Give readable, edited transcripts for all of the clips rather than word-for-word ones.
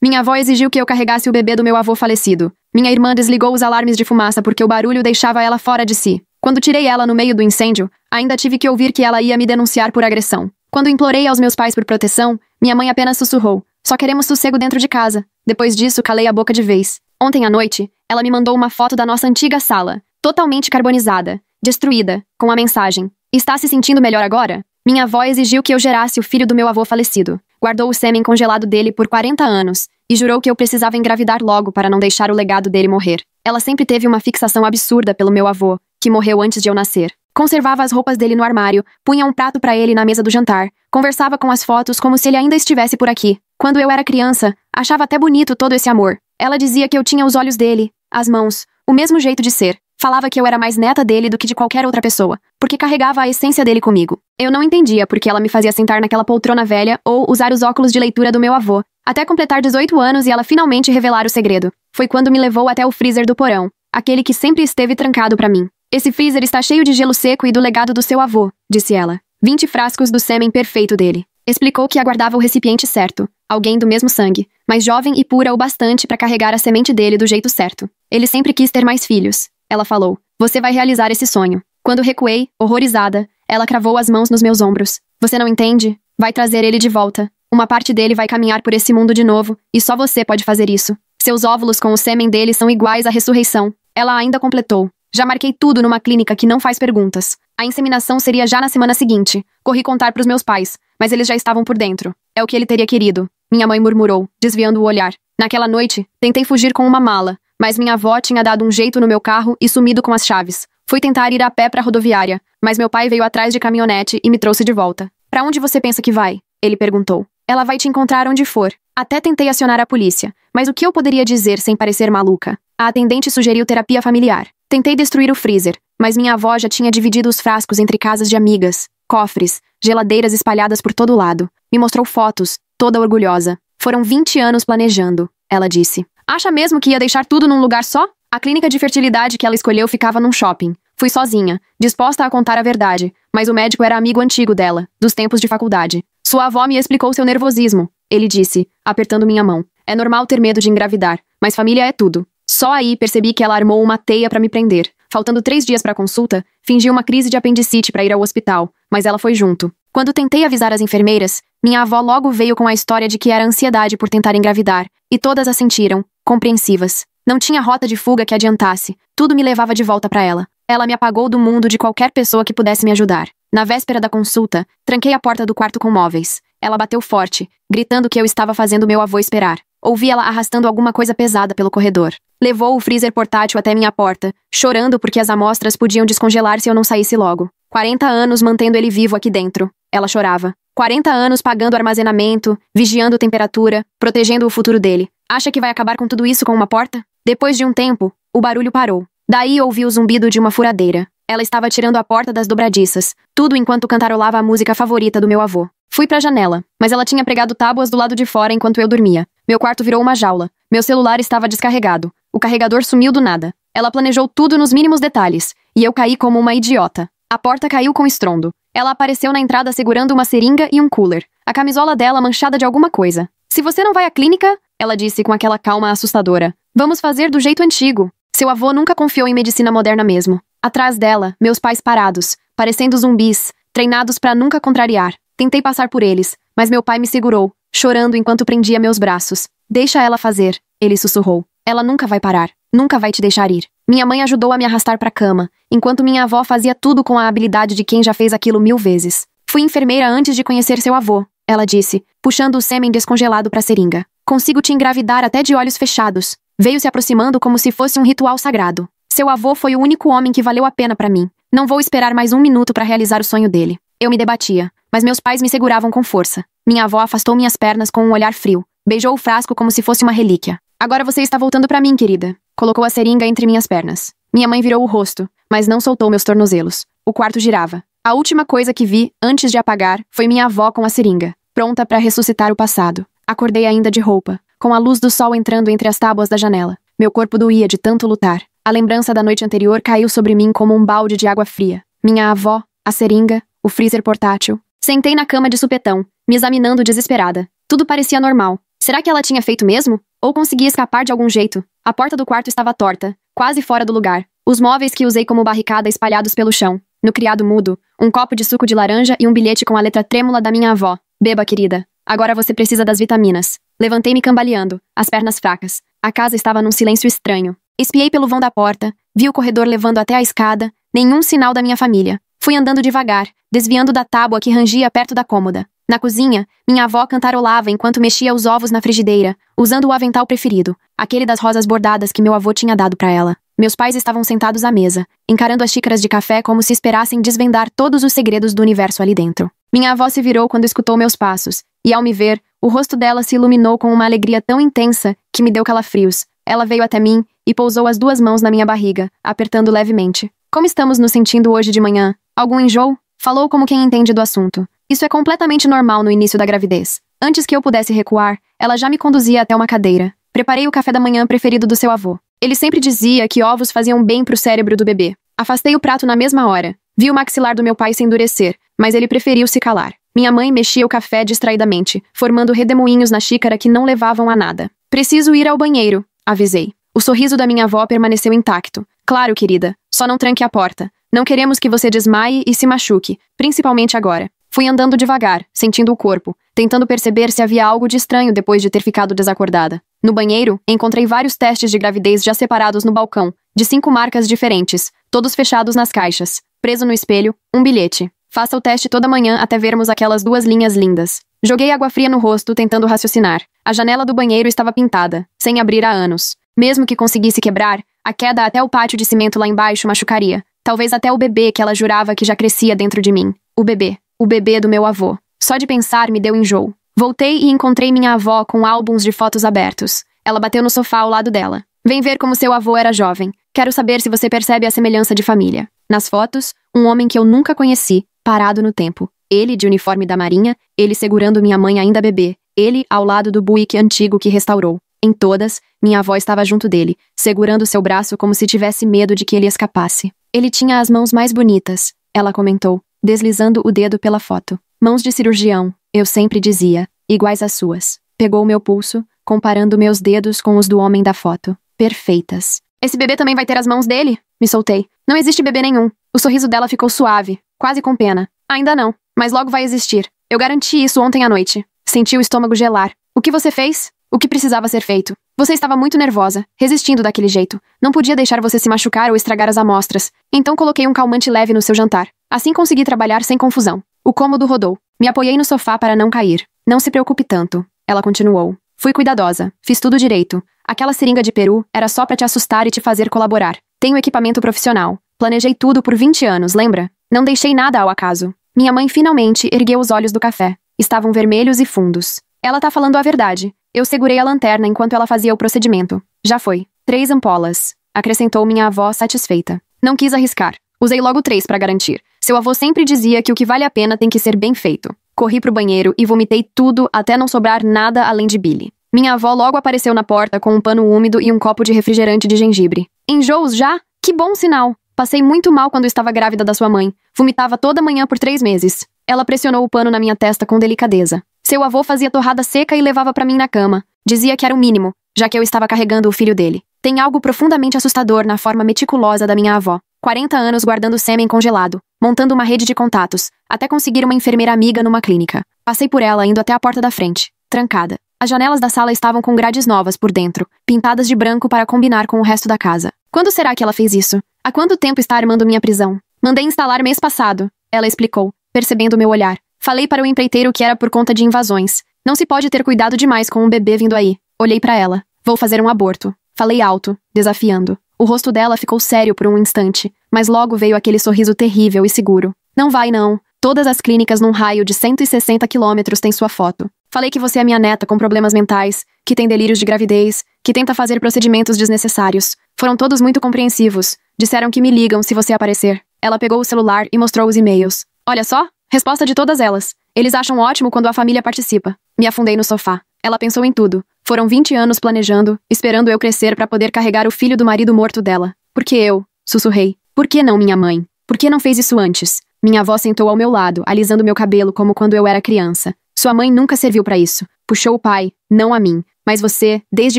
Minha avó exigiu que eu carregasse o bebê do meu avô falecido. Minha irmã desligou os alarmes de fumaça porque o barulho deixava ela fora de si. Quando tirei ela no meio do incêndio, ainda tive que ouvir que ela ia me denunciar por agressão. Quando implorei aos meus pais por proteção, minha mãe apenas sussurrou: "Só queremos sossego dentro de casa." Depois disso, calei a boca de vez. Ontem à noite, ela me mandou uma foto da nossa antiga sala, totalmente carbonizada, destruída, com a mensagem: "Está se sentindo melhor agora?" Minha avó exigiu que eu gerasse o filho do meu avô falecido. Guardou o sêmen congelado dele por 40 anos e jurou que eu precisava engravidar logo para não deixar o legado dele morrer. Ela sempre teve uma fixação absurda pelo meu avô, que morreu antes de eu nascer. Conservava as roupas dele no armário, punha um prato para ele na mesa do jantar, conversava com as fotos como se ele ainda estivesse por aqui. Quando eu era criança, achava até bonito todo esse amor. Ela dizia que eu tinha os olhos dele, as mãos, o mesmo jeito de ser. Falava que eu era mais neta dele do que de qualquer outra pessoa, porque carregava a essência dele comigo. Eu não entendia porque ela me fazia sentar naquela poltrona velha ou usar os óculos de leitura do meu avô, até completar 18 anos e ela finalmente revelar o segredo. Foi quando me levou até o freezer do porão, aquele que sempre esteve trancado para mim. "Esse freezer está cheio de gelo seco e do legado do seu avô", disse ela. 20 frascos do sêmen perfeito dele. Explicou que aguardava o recipiente certo, alguém do mesmo sangue, mas jovem e pura o bastante para carregar a semente dele do jeito certo. Ele sempre quis ter mais filhos. Ela falou: "Você vai realizar esse sonho." Quando recuei, horrorizada, ela cravou as mãos nos meus ombros. "Você não entende? Vai trazer ele de volta. Uma parte dele vai caminhar por esse mundo de novo, e só você pode fazer isso. Seus óvulos com o sêmen dele são iguais à ressurreição." Ela ainda completou: "Já marquei tudo numa clínica que não faz perguntas. A inseminação seria já na semana seguinte. Corri contar pros meus pais, mas eles já estavam por dentro. É o que ele teria querido." Minha mãe murmurou, desviando o olhar. Naquela noite, tentei fugir com uma mala, mas minha avó tinha dado um jeito no meu carro e sumido com as chaves. Fui tentar ir a pé pra rodoviária, mas meu pai veio atrás de caminhonete e me trouxe de volta. "Pra onde você pensa que vai?" ele perguntou. "Ela vai te encontrar onde for." Até tentei acionar a polícia, mas o que eu poderia dizer sem parecer maluca? A atendente sugeriu terapia familiar. Tentei destruir o freezer, mas minha avó já tinha dividido os frascos entre casas de amigas, cofres, geladeiras espalhadas por todo lado. Me mostrou fotos, toda orgulhosa. "Foram 20 anos planejando", ela disse. "Acha mesmo que ia deixar tudo num lugar só?" A clínica de fertilidade que ela escolheu ficava num shopping. Fui sozinha, disposta a contar a verdade, mas o médico era amigo antigo dela, dos tempos de faculdade. "Sua avó me explicou seu nervosismo", ele disse, apertando minha mão. "É normal ter medo de engravidar, mas família é tudo." Só aí percebi que ela armou uma teia pra me prender. Faltando 3 dias pra consulta, fingi uma crise de apendicite pra ir ao hospital, mas ela foi junto. Quando tentei avisar as enfermeiras, minha avó logo veio com a história de que era ansiedade por tentar engravidar, e todas assentiram, compreensivas. Não tinha rota de fuga que adiantasse, tudo me levava de volta pra ela. Ela me apagou do mundo de qualquer pessoa que pudesse me ajudar. Na véspera da consulta, tranquei a porta do quarto com móveis. Ela bateu forte, gritando que eu estava fazendo meu avô esperar. Ouvi ela arrastando alguma coisa pesada pelo corredor. Levou o freezer portátil até minha porta, chorando porque as amostras podiam descongelar se eu não saísse logo. 40 anos mantendo ele vivo aqui dentro. Ela chorava. 40 anos pagando armazenamento, vigiando temperatura, protegendo o futuro dele. Acha que vai acabar com tudo isso com uma porta? Depois de um tempo, o barulho parou. Daí ouvi o zumbido de uma furadeira. Ela estava tirando a porta das dobradiças, tudo enquanto cantarolava a música favorita do meu avô. Fui pra janela, mas ela tinha pregado tábuas do lado de fora enquanto eu dormia. Meu quarto virou uma jaula. Meu celular estava descarregado. O carregador sumiu do nada. Ela planejou tudo nos mínimos detalhes, e eu caí como uma idiota. A porta caiu com estrondo. Ela apareceu na entrada segurando uma seringa e um cooler. A camisola dela manchada de alguma coisa. "Se você não vai à clínica", ela disse com aquela calma assustadora, "vamos fazer do jeito antigo." Seu avô nunca confiou em medicina moderna mesmo. Atrás dela, meus pais parados, parecendo zumbis, treinados pra nunca contrariar. Tentei passar por eles, mas meu pai me segurou, chorando enquanto prendia meus braços. "Deixa ela fazer", ele sussurrou. "Ela nunca vai parar. Nunca vai te deixar ir." Minha mãe ajudou a me arrastar pra cama, enquanto minha avó fazia tudo com a habilidade de quem já fez aquilo 1000 vezes. "Fui enfermeira antes de conhecer seu avô", ela disse, puxando o sêmen descongelado pra seringa. "Consigo te engravidar até de olhos fechados." Veio se aproximando como se fosse um ritual sagrado. "Seu avô foi o único homem que valeu a pena pra mim. Não vou esperar mais 1 minuto pra realizar o sonho dele." Eu me debatia, mas meus pais me seguravam com força. Minha avó afastou minhas pernas com um olhar frio. Beijou o frasco como se fosse uma relíquia. "Agora você está voltando pra mim, querida." Colocou a seringa entre minhas pernas. Minha mãe virou o rosto, mas não soltou meus tornozelos. O quarto girava. A última coisa que vi, antes de apagar, foi minha avó com a seringa, pronta pra ressuscitar o passado. Acordei ainda de roupa, com a luz do sol entrando entre as tábuas da janela. Meu corpo doía de tanto lutar. A lembrança da noite anterior caiu sobre mim como um balde de água fria. Minha avó, a seringa, o freezer portátil. Sentei na cama de supetão, me examinando desesperada. Tudo parecia normal. Será que ela tinha feito mesmo? Ou conseguia escapar de algum jeito? A porta do quarto estava torta, quase fora do lugar. Os móveis que usei como barricada espalhados pelo chão. No criado mudo, um copo de suco de laranja e um bilhete com a letra trêmula da minha avó. Beba, querida. Agora você precisa das vitaminas. Levantei-me cambaleando, as pernas fracas. A casa estava num silêncio estranho. Espiei pelo vão da porta, vi o corredor levando até a escada, nenhum sinal da minha família. Fui andando devagar, desviando da tábua que rangia perto da cômoda. Na cozinha, minha avó cantarolava enquanto mexia os ovos na frigideira, usando o avental preferido, aquele das rosas bordadas que meu avô tinha dado para ela. Meus pais estavam sentados à mesa, encarando as xícaras de café como se esperassem desvendar todos os segredos do universo ali dentro. Minha avó se virou quando escutou meus passos, e ao me ver, o rosto dela se iluminou com uma alegria tão intensa que me deu calafrios. Ela veio até mim e pousou as duas mãos na minha barriga, apertando levemente. Como estamos nos sentindo hoje de manhã? Algum enjoo? Falou como quem entende do assunto. Isso é completamente normal no início da gravidez. Antes que eu pudesse recuar, ela já me conduzia até uma cadeira. Preparei o café da manhã preferido do seu avô. Ele sempre dizia que ovos faziam bem pro cérebro do bebê. Afastei o prato na mesma hora. Vi o maxilar do meu pai se endurecer, mas ele preferiu se calar. Minha mãe mexia o café distraidamente, formando redemoinhos na xícara que não levavam a nada. Preciso ir ao banheiro, avisei. O sorriso da minha avó permaneceu intacto. Claro, querida, só não tranque a porta. Não queremos que você desmaie e se machuque, principalmente agora. Fui andando devagar, sentindo o corpo, tentando perceber se havia algo de estranho depois de ter ficado desacordada. No banheiro, encontrei vários testes de gravidez já separados no balcão, de 5 marcas diferentes, todos fechados nas caixas. Preso no espelho, um bilhete. Faça o teste toda manhã até vermos aquelas 2 linhas lindas. Joguei água fria no rosto, tentando raciocinar. A janela do banheiro estava pintada, sem abrir há anos. Mesmo que conseguisse quebrar, a queda até o pátio de cimento lá embaixo machucaria. Talvez até o bebê que ela jurava que já crescia dentro de mim. O bebê do meu avô. Só de pensar me deu enjoo. Voltei e encontrei minha avó com álbuns de fotos abertos. Ela bateu no sofá ao lado dela. Vem ver como seu avô era jovem. Quero saber se você percebe a semelhança de família. Nas fotos, um homem que eu nunca conheci, parado no tempo. Ele de uniforme da marinha, ele segurando minha mãe ainda bebê. Ele ao lado do Buick antigo que restaurou. Em todas, minha avó estava junto dele, segurando seu braço como se tivesse medo de que ele escapasse. Ele tinha as mãos mais bonitas, ela comentou, deslizando o dedo pela foto. Mãos de cirurgião, eu sempre dizia, iguais às suas. Pegou meu pulso, comparando meus dedos com os do homem da foto. Perfeitas. Esse bebê também vai ter as mãos dele? Me soltei. Não existe bebê nenhum. O sorriso dela ficou suave, quase com pena. Ainda não, mas logo vai existir. Eu garanti isso ontem à noite. Senti o estômago gelar. O que você fez? O que precisava ser feito? Você estava muito nervosa, resistindo daquele jeito. Não podia deixar você se machucar ou estragar as amostras. Então coloquei um calmante leve no seu jantar. Assim consegui trabalhar sem confusão. O cômodo rodou. Me apoiei no sofá para não cair. Não se preocupe tanto. Ela continuou. Fui cuidadosa. Fiz tudo direito. Aquela seringa de peru era só para te assustar e te fazer colaborar. Tenho equipamento profissional. Planejei tudo por 20 anos, lembra? Não deixei nada ao acaso. Minha mãe finalmente ergueu os olhos do café. Estavam vermelhos e fundos. Ela tá falando a verdade. Eu segurei a lanterna enquanto ela fazia o procedimento. Já foi. 3 ampolas. Acrescentou minha avó satisfeita. Não quis arriscar. Usei logo 3 para garantir. Seu avô sempre dizia que o que vale a pena tem que ser bem feito. Corri pro banheiro e vomitei tudo até não sobrar nada além de bile. Minha avó logo apareceu na porta com um pano úmido e um copo de refrigerante de gengibre. Enjoos já? Que bom sinal! Passei muito mal quando estava grávida da sua mãe. Vomitava toda manhã por 3 meses. Ela pressionou o pano na minha testa com delicadeza. Seu avô fazia torrada seca e levava pra mim na cama. Dizia que era o mínimo, já que eu estava carregando o filho dele. Tem algo profundamente assustador na forma meticulosa da minha avó. 40 anos guardando sêmen congelado, montando uma rede de contatos, até conseguir uma enfermeira amiga numa clínica. Passei por ela indo até a porta da frente, trancada. As janelas da sala estavam com grades novas por dentro, pintadas de branco para combinar com o resto da casa. Quando será que ela fez isso? Há quanto tempo está armando minha prisão? Mandei instalar mês passado, ela explicou, percebendo meu olhar. Falei para o empreiteiro que era por conta de invasões. Não se pode ter cuidado demais com um bebê vindo aí. Olhei para ela. Vou fazer um aborto. Falei alto, desafiando. O rosto dela ficou sério por um instante, mas logo veio aquele sorriso terrível e seguro. Não vai não. Todas as clínicas num raio de 160 quilômetros têm sua foto. Falei que você é minha neta com problemas mentais, que tem delírios de gravidez, que tenta fazer procedimentos desnecessários. Foram todos muito compreensivos. Disseram que me ligam se você aparecer. Ela pegou o celular e mostrou os e-mails. Olha só, resposta de todas elas. Eles acham ótimo quando a família participa. Me afundei no sofá. Ela pensou em tudo. Foram 20 anos planejando, esperando eu crescer para poder carregar o filho do marido morto dela. Por que eu? Sussurrei. Por que não minha mãe? Por que não fez isso antes? Minha avó sentou ao meu lado, alisando meu cabelo como quando eu era criança. Sua mãe nunca serviu para isso. Puxou o pai, não a mim. Mas você, desde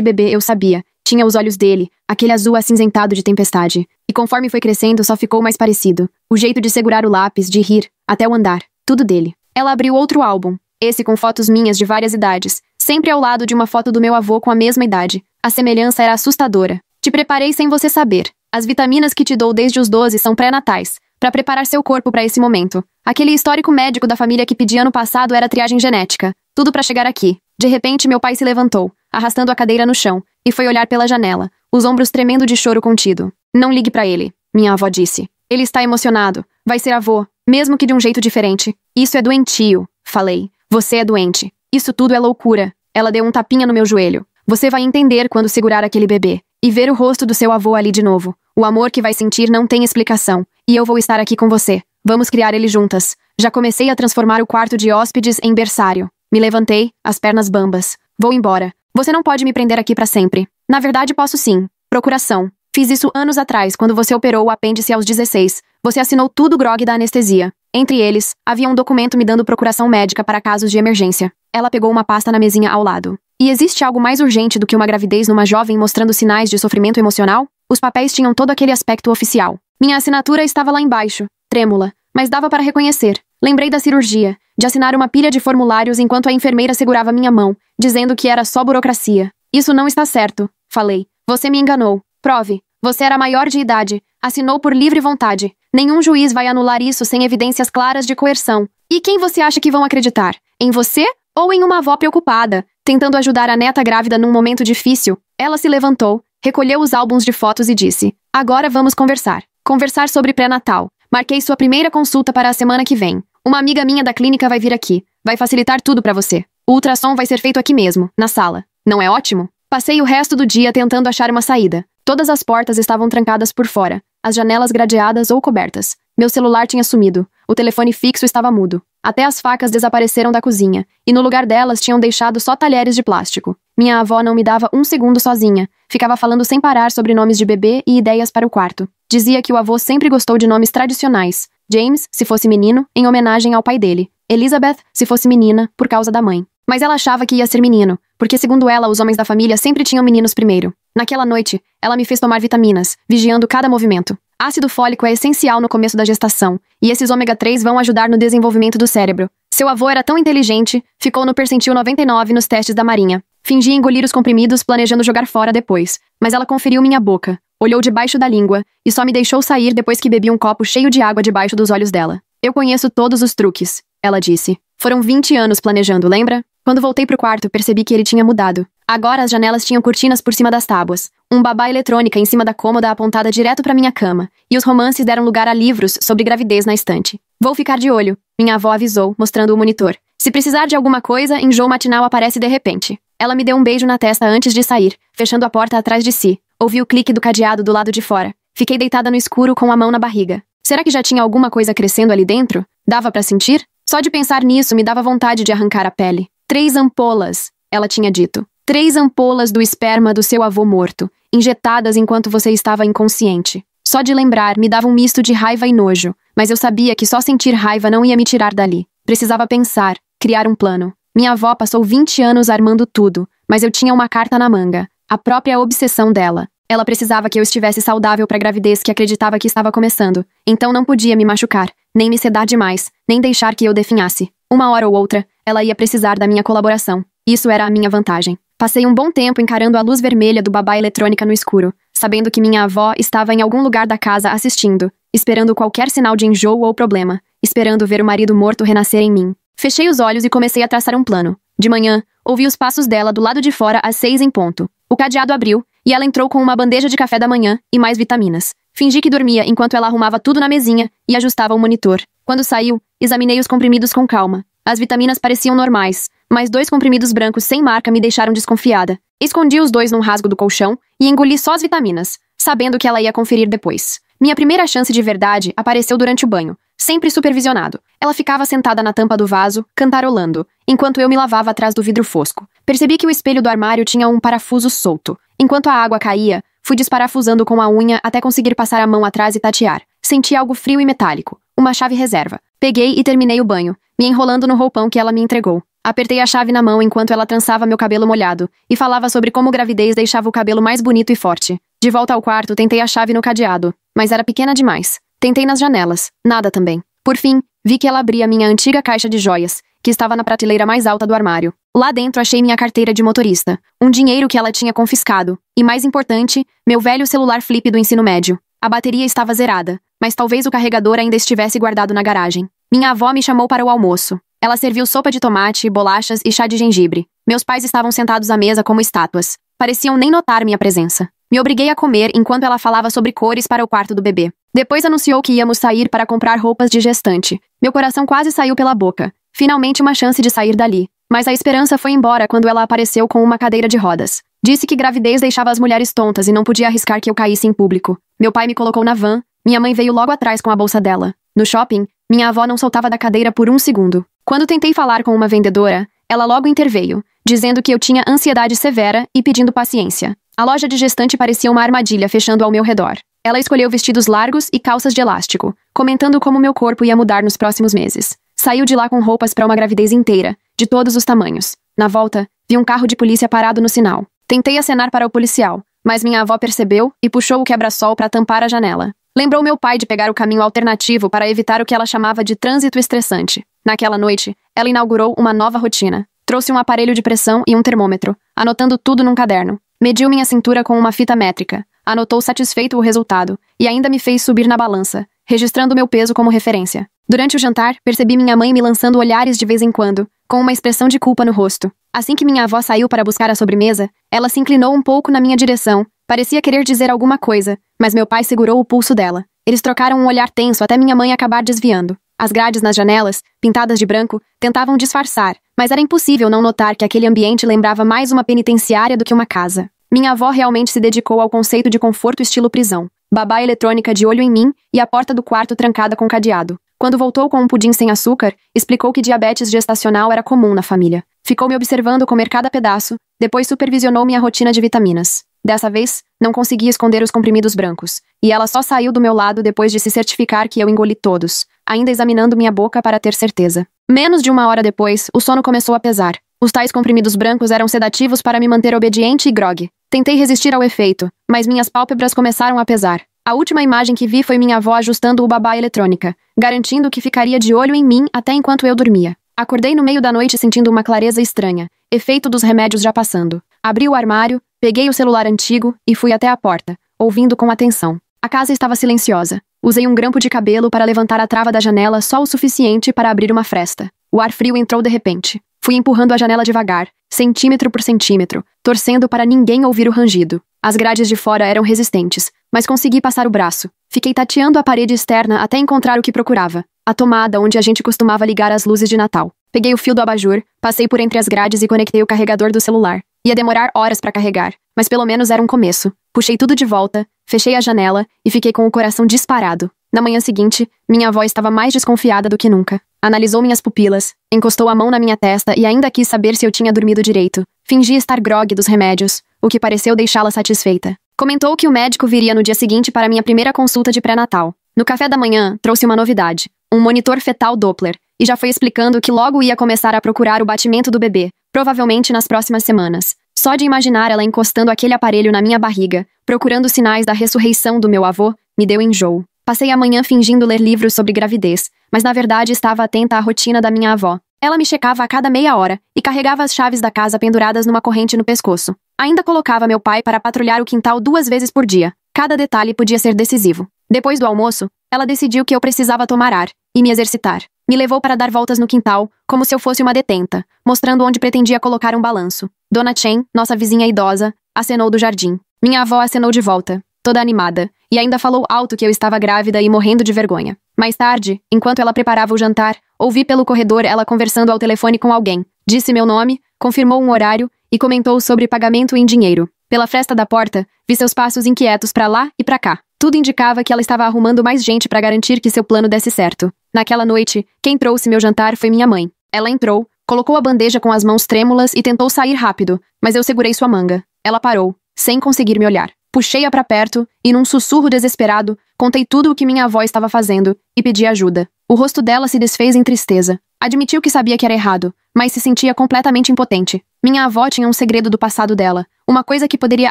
bebê eu sabia. Tinha os olhos dele, aquele azul acinzentado de tempestade. E conforme foi crescendo, só ficou mais parecido. O jeito de segurar o lápis, de rir, até o andar. Tudo dele. Ela abriu outro álbum. Esse com fotos minhas de várias idades. Sempre ao lado de uma foto do meu avô com a mesma idade. A semelhança era assustadora. Te preparei sem você saber. As vitaminas que te dou desde os 12 são pré-natais. Para preparar seu corpo para esse momento. Aquele histórico médico da família que pedi ano passado era triagem genética. Tudo para chegar aqui. De repente, meu pai se levantou, arrastando a cadeira no chão, e foi olhar pela janela, os ombros tremendo de choro contido. Não ligue para ele, minha avó disse. Ele está emocionado. Vai ser avô, mesmo que de um jeito diferente. Isso é doentio, falei. Você é doente. Isso tudo é loucura. Ela deu um tapinha no meu joelho. Você vai entender quando segurar aquele bebê. E ver o rosto do seu avô ali de novo. O amor que vai sentir não tem explicação. E eu vou estar aqui com você. Vamos criar ele juntas. Já comecei a transformar o quarto de hóspedes em berçário. Me levantei, as pernas bambas. Vou embora. Você não pode me prender aqui para sempre. Na verdade, posso sim. Procuração. Fiz isso anos atrás, quando você operou o apêndice aos 16. Você assinou tudo o grog da anestesia. Entre eles, havia um documento me dando procuração médica para casos de emergência. Ela pegou uma pasta na mesinha ao lado. E existe algo mais urgente do que uma gravidez numa jovem mostrando sinais de sofrimento emocional? Os papéis tinham todo aquele aspecto oficial. Minha assinatura estava lá embaixo, trêmula, mas dava para reconhecer. Lembrei da cirurgia, de assinar uma pilha de formulários enquanto a enfermeira segurava minha mão, dizendo que era só burocracia. Isso não está certo, falei. Você me enganou. Prove. Você era maior de idade. Assinou por livre vontade. Nenhum juiz vai anular isso sem evidências claras de coerção. E quem você acha que vão acreditar? Em você ou em uma avó preocupada, tentando ajudar a neta grávida num momento difícil? Ela se levantou, recolheu os álbuns de fotos e disse: Agora vamos conversar. Conversar sobre pré-natal. Marquei sua primeira consulta para a semana que vem. Uma amiga minha da clínica vai vir aqui. Vai facilitar tudo para você. O ultrassom vai ser feito aqui mesmo, na sala. Não é ótimo? Passei o resto do dia tentando achar uma saída. Todas as portas estavam trancadas por fora, as janelas gradeadas ou cobertas. Meu celular tinha sumido. O telefone fixo estava mudo. Até as facas desapareceram da cozinha, e no lugar delas tinham deixado só talheres de plástico. Minha avó não me dava um segundo sozinha. Ficava falando sem parar sobre nomes de bebê e ideias para o quarto. Dizia que o avô sempre gostou de nomes tradicionais. James, se fosse menino, em homenagem ao pai dele. Elizabeth, se fosse menina, por causa da mãe. Mas ela achava que ia ser menino, porque segundo ela, os homens da família sempre tinham meninos primeiro. Naquela noite, ela me fez tomar vitaminas, vigiando cada movimento. Ácido fólico é essencial no começo da gestação, e esses ômega 3 vão ajudar no desenvolvimento do cérebro. Seu avô era tão inteligente, ficou no percentil 99 nos testes da Marinha. Fingi engolir os comprimidos, planejando jogar fora depois. Mas ela conferiu minha boca, olhou debaixo da língua, e só me deixou sair depois que bebi um copo cheio de água debaixo dos olhos dela. Eu conheço todos os truques, ela disse. Foram 20 anos planejando, lembra? Quando voltei pro quarto, percebi que ele tinha mudado. Agora as janelas tinham cortinas por cima das tábuas, um babá eletrônica em cima da cômoda apontada direto pra minha cama, e os romances deram lugar a livros sobre gravidez na estante. Vou ficar de olho, minha avó avisou, mostrando o monitor. Se precisar de alguma coisa, enjoo matinal aparece de repente. Ela me deu um beijo na testa antes de sair, fechando a porta atrás de si. Ouvi o clique do cadeado do lado de fora. Fiquei deitada no escuro com a mão na barriga. Será que já tinha alguma coisa crescendo ali dentro? Dava pra sentir? Só de pensar nisso me dava vontade de arrancar a pele. 3 ampolas, ela tinha dito. 3 ampolas do esperma do seu avô morto, injetadas enquanto você estava inconsciente. Só de lembrar me dava um misto de raiva e nojo, mas eu sabia que só sentir raiva não ia me tirar dali. Precisava pensar, criar um plano. Minha avó passou 20 anos armando tudo, mas eu tinha uma carta na manga, a própria obsessão dela. Ela precisava que eu estivesse saudável para a gravidez que acreditava que estava começando, então não podia me machucar, nem me sedar demais, nem deixar que eu definhasse. Uma hora ou outra, ela ia precisar da minha colaboração. Isso era a minha vantagem. Passei um bom tempo encarando a luz vermelha do babá eletrônica no escuro, sabendo que minha avó estava em algum lugar da casa assistindo, esperando qualquer sinal de enjoo ou problema, esperando ver o marido morto renascer em mim. Fechei os olhos e comecei a traçar um plano. De manhã, ouvi os passos dela do lado de fora às 6 em ponto. O cadeado abriu, e ela entrou com uma bandeja de café da manhã e mais vitaminas. Fingi que dormia enquanto ela arrumava tudo na mesinha e ajustava o monitor. Quando saiu, examinei os comprimidos com calma. As vitaminas pareciam normais, mas 2 comprimidos brancos sem marca me deixaram desconfiada. Escondi os 2 num rasgo do colchão e engoli só as vitaminas, sabendo que ela ia conferir depois. Minha primeira chance de verdade apareceu durante o banho, sempre supervisionado. Ela ficava sentada na tampa do vaso, cantarolando, enquanto eu me lavava atrás do vidro fosco. Percebi que o espelho do armário tinha um parafuso solto. Enquanto a água caía, fui desparafusando com a unha até conseguir passar a mão atrás e tatear. Senti algo frio e metálico. Uma chave reserva. Peguei e terminei o banho, me enrolando no roupão que ela me entregou. Apertei a chave na mão enquanto ela trançava meu cabelo molhado e falava sobre como gravidez deixava o cabelo mais bonito e forte. De volta ao quarto, tentei a chave no cadeado, mas era pequena demais. Tentei nas janelas, nada também. Por fim, vi que ela abria minha antiga caixa de joias, que estava na prateleira mais alta do armário. Lá dentro achei minha carteira de motorista, um dinheiro que ela tinha confiscado, e mais importante, meu velho celular flip do ensino médio. A bateria estava zerada, mas talvez o carregador ainda estivesse guardado na garagem. Minha avó me chamou para o almoço. Ela serviu sopa de tomate, bolachas e chá de gengibre. Meus pais estavam sentados à mesa como estátuas. Pareciam nem notar minha presença. Me obriguei a comer enquanto ela falava sobre cores para o quarto do bebê. Depois anunciou que íamos sair para comprar roupas de gestante. Meu coração quase saiu pela boca. Finalmente uma chance de sair dali. Mas a esperança foi embora quando ela apareceu com uma cadeira de rodas. Disse que gravidez deixava as mulheres tontas e não podia arriscar que eu caísse em público. Meu pai me colocou na van, minha mãe veio logo atrás com a bolsa dela. No shopping, minha avó não soltava da cadeira por um segundo. Quando tentei falar com uma vendedora, ela logo interveio, dizendo que eu tinha ansiedade severa e pedindo paciência. A loja de gestante parecia uma armadilha fechando ao meu redor. Ela escolheu vestidos largos e calças de elástico, comentando como meu corpo ia mudar nos próximos meses. Saiu de lá com roupas para uma gravidez inteira, de todos os tamanhos. Na volta, vi um carro de polícia parado no sinal. Tentei acenar para o policial, mas minha avó percebeu e puxou o quebra-sol para tampar a janela. Lembrou meu pai de pegar o caminho alternativo para evitar o que ela chamava de trânsito estressante. Naquela noite, ela inaugurou uma nova rotina. Trouxe um aparelho de pressão e um termômetro, anotando tudo num caderno. Mediu minha cintura com uma fita métrica. Anotou satisfeito o resultado e ainda me fez subir na balança, registrando meu peso como referência. Durante o jantar, percebi minha mãe me lançando olhares de vez em quando, com uma expressão de culpa no rosto. Assim que minha avó saiu para buscar a sobremesa, ela se inclinou um pouco na minha direção. Parecia querer dizer alguma coisa, mas meu pai segurou o pulso dela. Eles trocaram um olhar tenso até minha mãe acabar desviando. As grades nas janelas, pintadas de branco, tentavam disfarçar, mas era impossível não notar que aquele ambiente lembrava mais uma penitenciária do que uma casa. Minha avó realmente se dedicou ao conceito de conforto estilo prisão. Babá eletrônica de olho em mim e a porta do quarto trancada com cadeado. Quando voltou com um pudim sem açúcar, explicou que diabetes gestacional era comum na família. Ficou me observando comer cada pedaço, depois supervisionou minha rotina de vitaminas. Dessa vez, não consegui esconder os comprimidos brancos, e ela só saiu do meu lado depois de se certificar que eu engoli todos, ainda examinando minha boca para ter certeza. Menos de uma hora depois, o sono começou a pesar. Os tais comprimidos brancos eram sedativos para me manter obediente e grogue. Tentei resistir ao efeito, mas minhas pálpebras começaram a pesar. A última imagem que vi foi minha avó ajustando o babá eletrônica, garantindo que ficaria de olho em mim até enquanto eu dormia. Acordei no meio da noite sentindo uma clareza estranha, efeito dos remédios já passando. Abri o armário, peguei o celular antigo e fui até a porta, ouvindo com atenção. A casa estava silenciosa. Usei um grampo de cabelo para levantar a trava da janela só o suficiente para abrir uma fresta. O ar frio entrou de repente. Fui empurrando a janela devagar, centímetro por centímetro, torcendo para ninguém ouvir o rangido. As grades de fora eram resistentes, mas consegui passar o braço. Fiquei tateando a parede externa até encontrar o que procurava. A tomada onde a gente costumava ligar as luzes de Natal. Peguei o fio do abajur, passei por entre as grades e conectei o carregador do celular. Ia demorar horas para carregar, mas pelo menos era um começo. Puxei tudo de volta, fechei a janela e fiquei com o coração disparado. Na manhã seguinte, minha avó estava mais desconfiada do que nunca. Analisou minhas pupilas, encostou a mão na minha testa e ainda quis saber se eu tinha dormido direito. Fingi estar grogue dos remédios, o que pareceu deixá-la satisfeita. Comentou que o médico viria no dia seguinte para minha primeira consulta de pré-natal. No café da manhã, trouxe uma novidade, um monitor fetal Doppler, e já foi explicando que logo ia começar a procurar o batimento do bebê, provavelmente nas próximas semanas. Só de imaginar ela encostando aquele aparelho na minha barriga, procurando sinais da ressurreição do meu avô, me deu enjoo. Passei a manhã fingindo ler livros sobre gravidez, mas na verdade estava atenta à rotina da minha avó. Ela me checava a cada meia hora e carregava as chaves da casa penduradas numa corrente no pescoço. Ainda colocava meu pai para patrulhar o quintal 2 vezes por dia. Cada detalhe podia ser decisivo. Depois do almoço, ela decidiu que eu precisava tomar ar e me exercitar. Me levou para dar voltas no quintal, como se eu fosse uma detenta, mostrando onde pretendia colocar um balanço. Dona Chen, nossa vizinha idosa, acenou do jardim. Minha avó acenou de volta, toda animada, e ainda falou alto que eu estava grávida e morrendo de vergonha. Mais tarde, enquanto ela preparava o jantar, ouvi pelo corredor ela conversando ao telefone com alguém. Disse meu nome, confirmou um horário e comentou sobre pagamento em dinheiro. Pela fresta da porta, vi seus passos inquietos para lá e para cá. Tudo indicava que ela estava arrumando mais gente para garantir que seu plano desse certo. Naquela noite, quem trouxe meu jantar foi minha mãe. Ela entrou, colocou a bandeja com as mãos trêmulas e tentou sair rápido, mas eu segurei sua manga. Ela parou, sem conseguir me olhar. Puxei-a para perto e, num sussurro desesperado, contei tudo o que minha avó estava fazendo e pedi ajuda. O rosto dela se desfez em tristeza. Admitiu que sabia que era errado, mas se sentia completamente impotente. Minha avó tinha um segredo do passado dela, uma coisa que poderia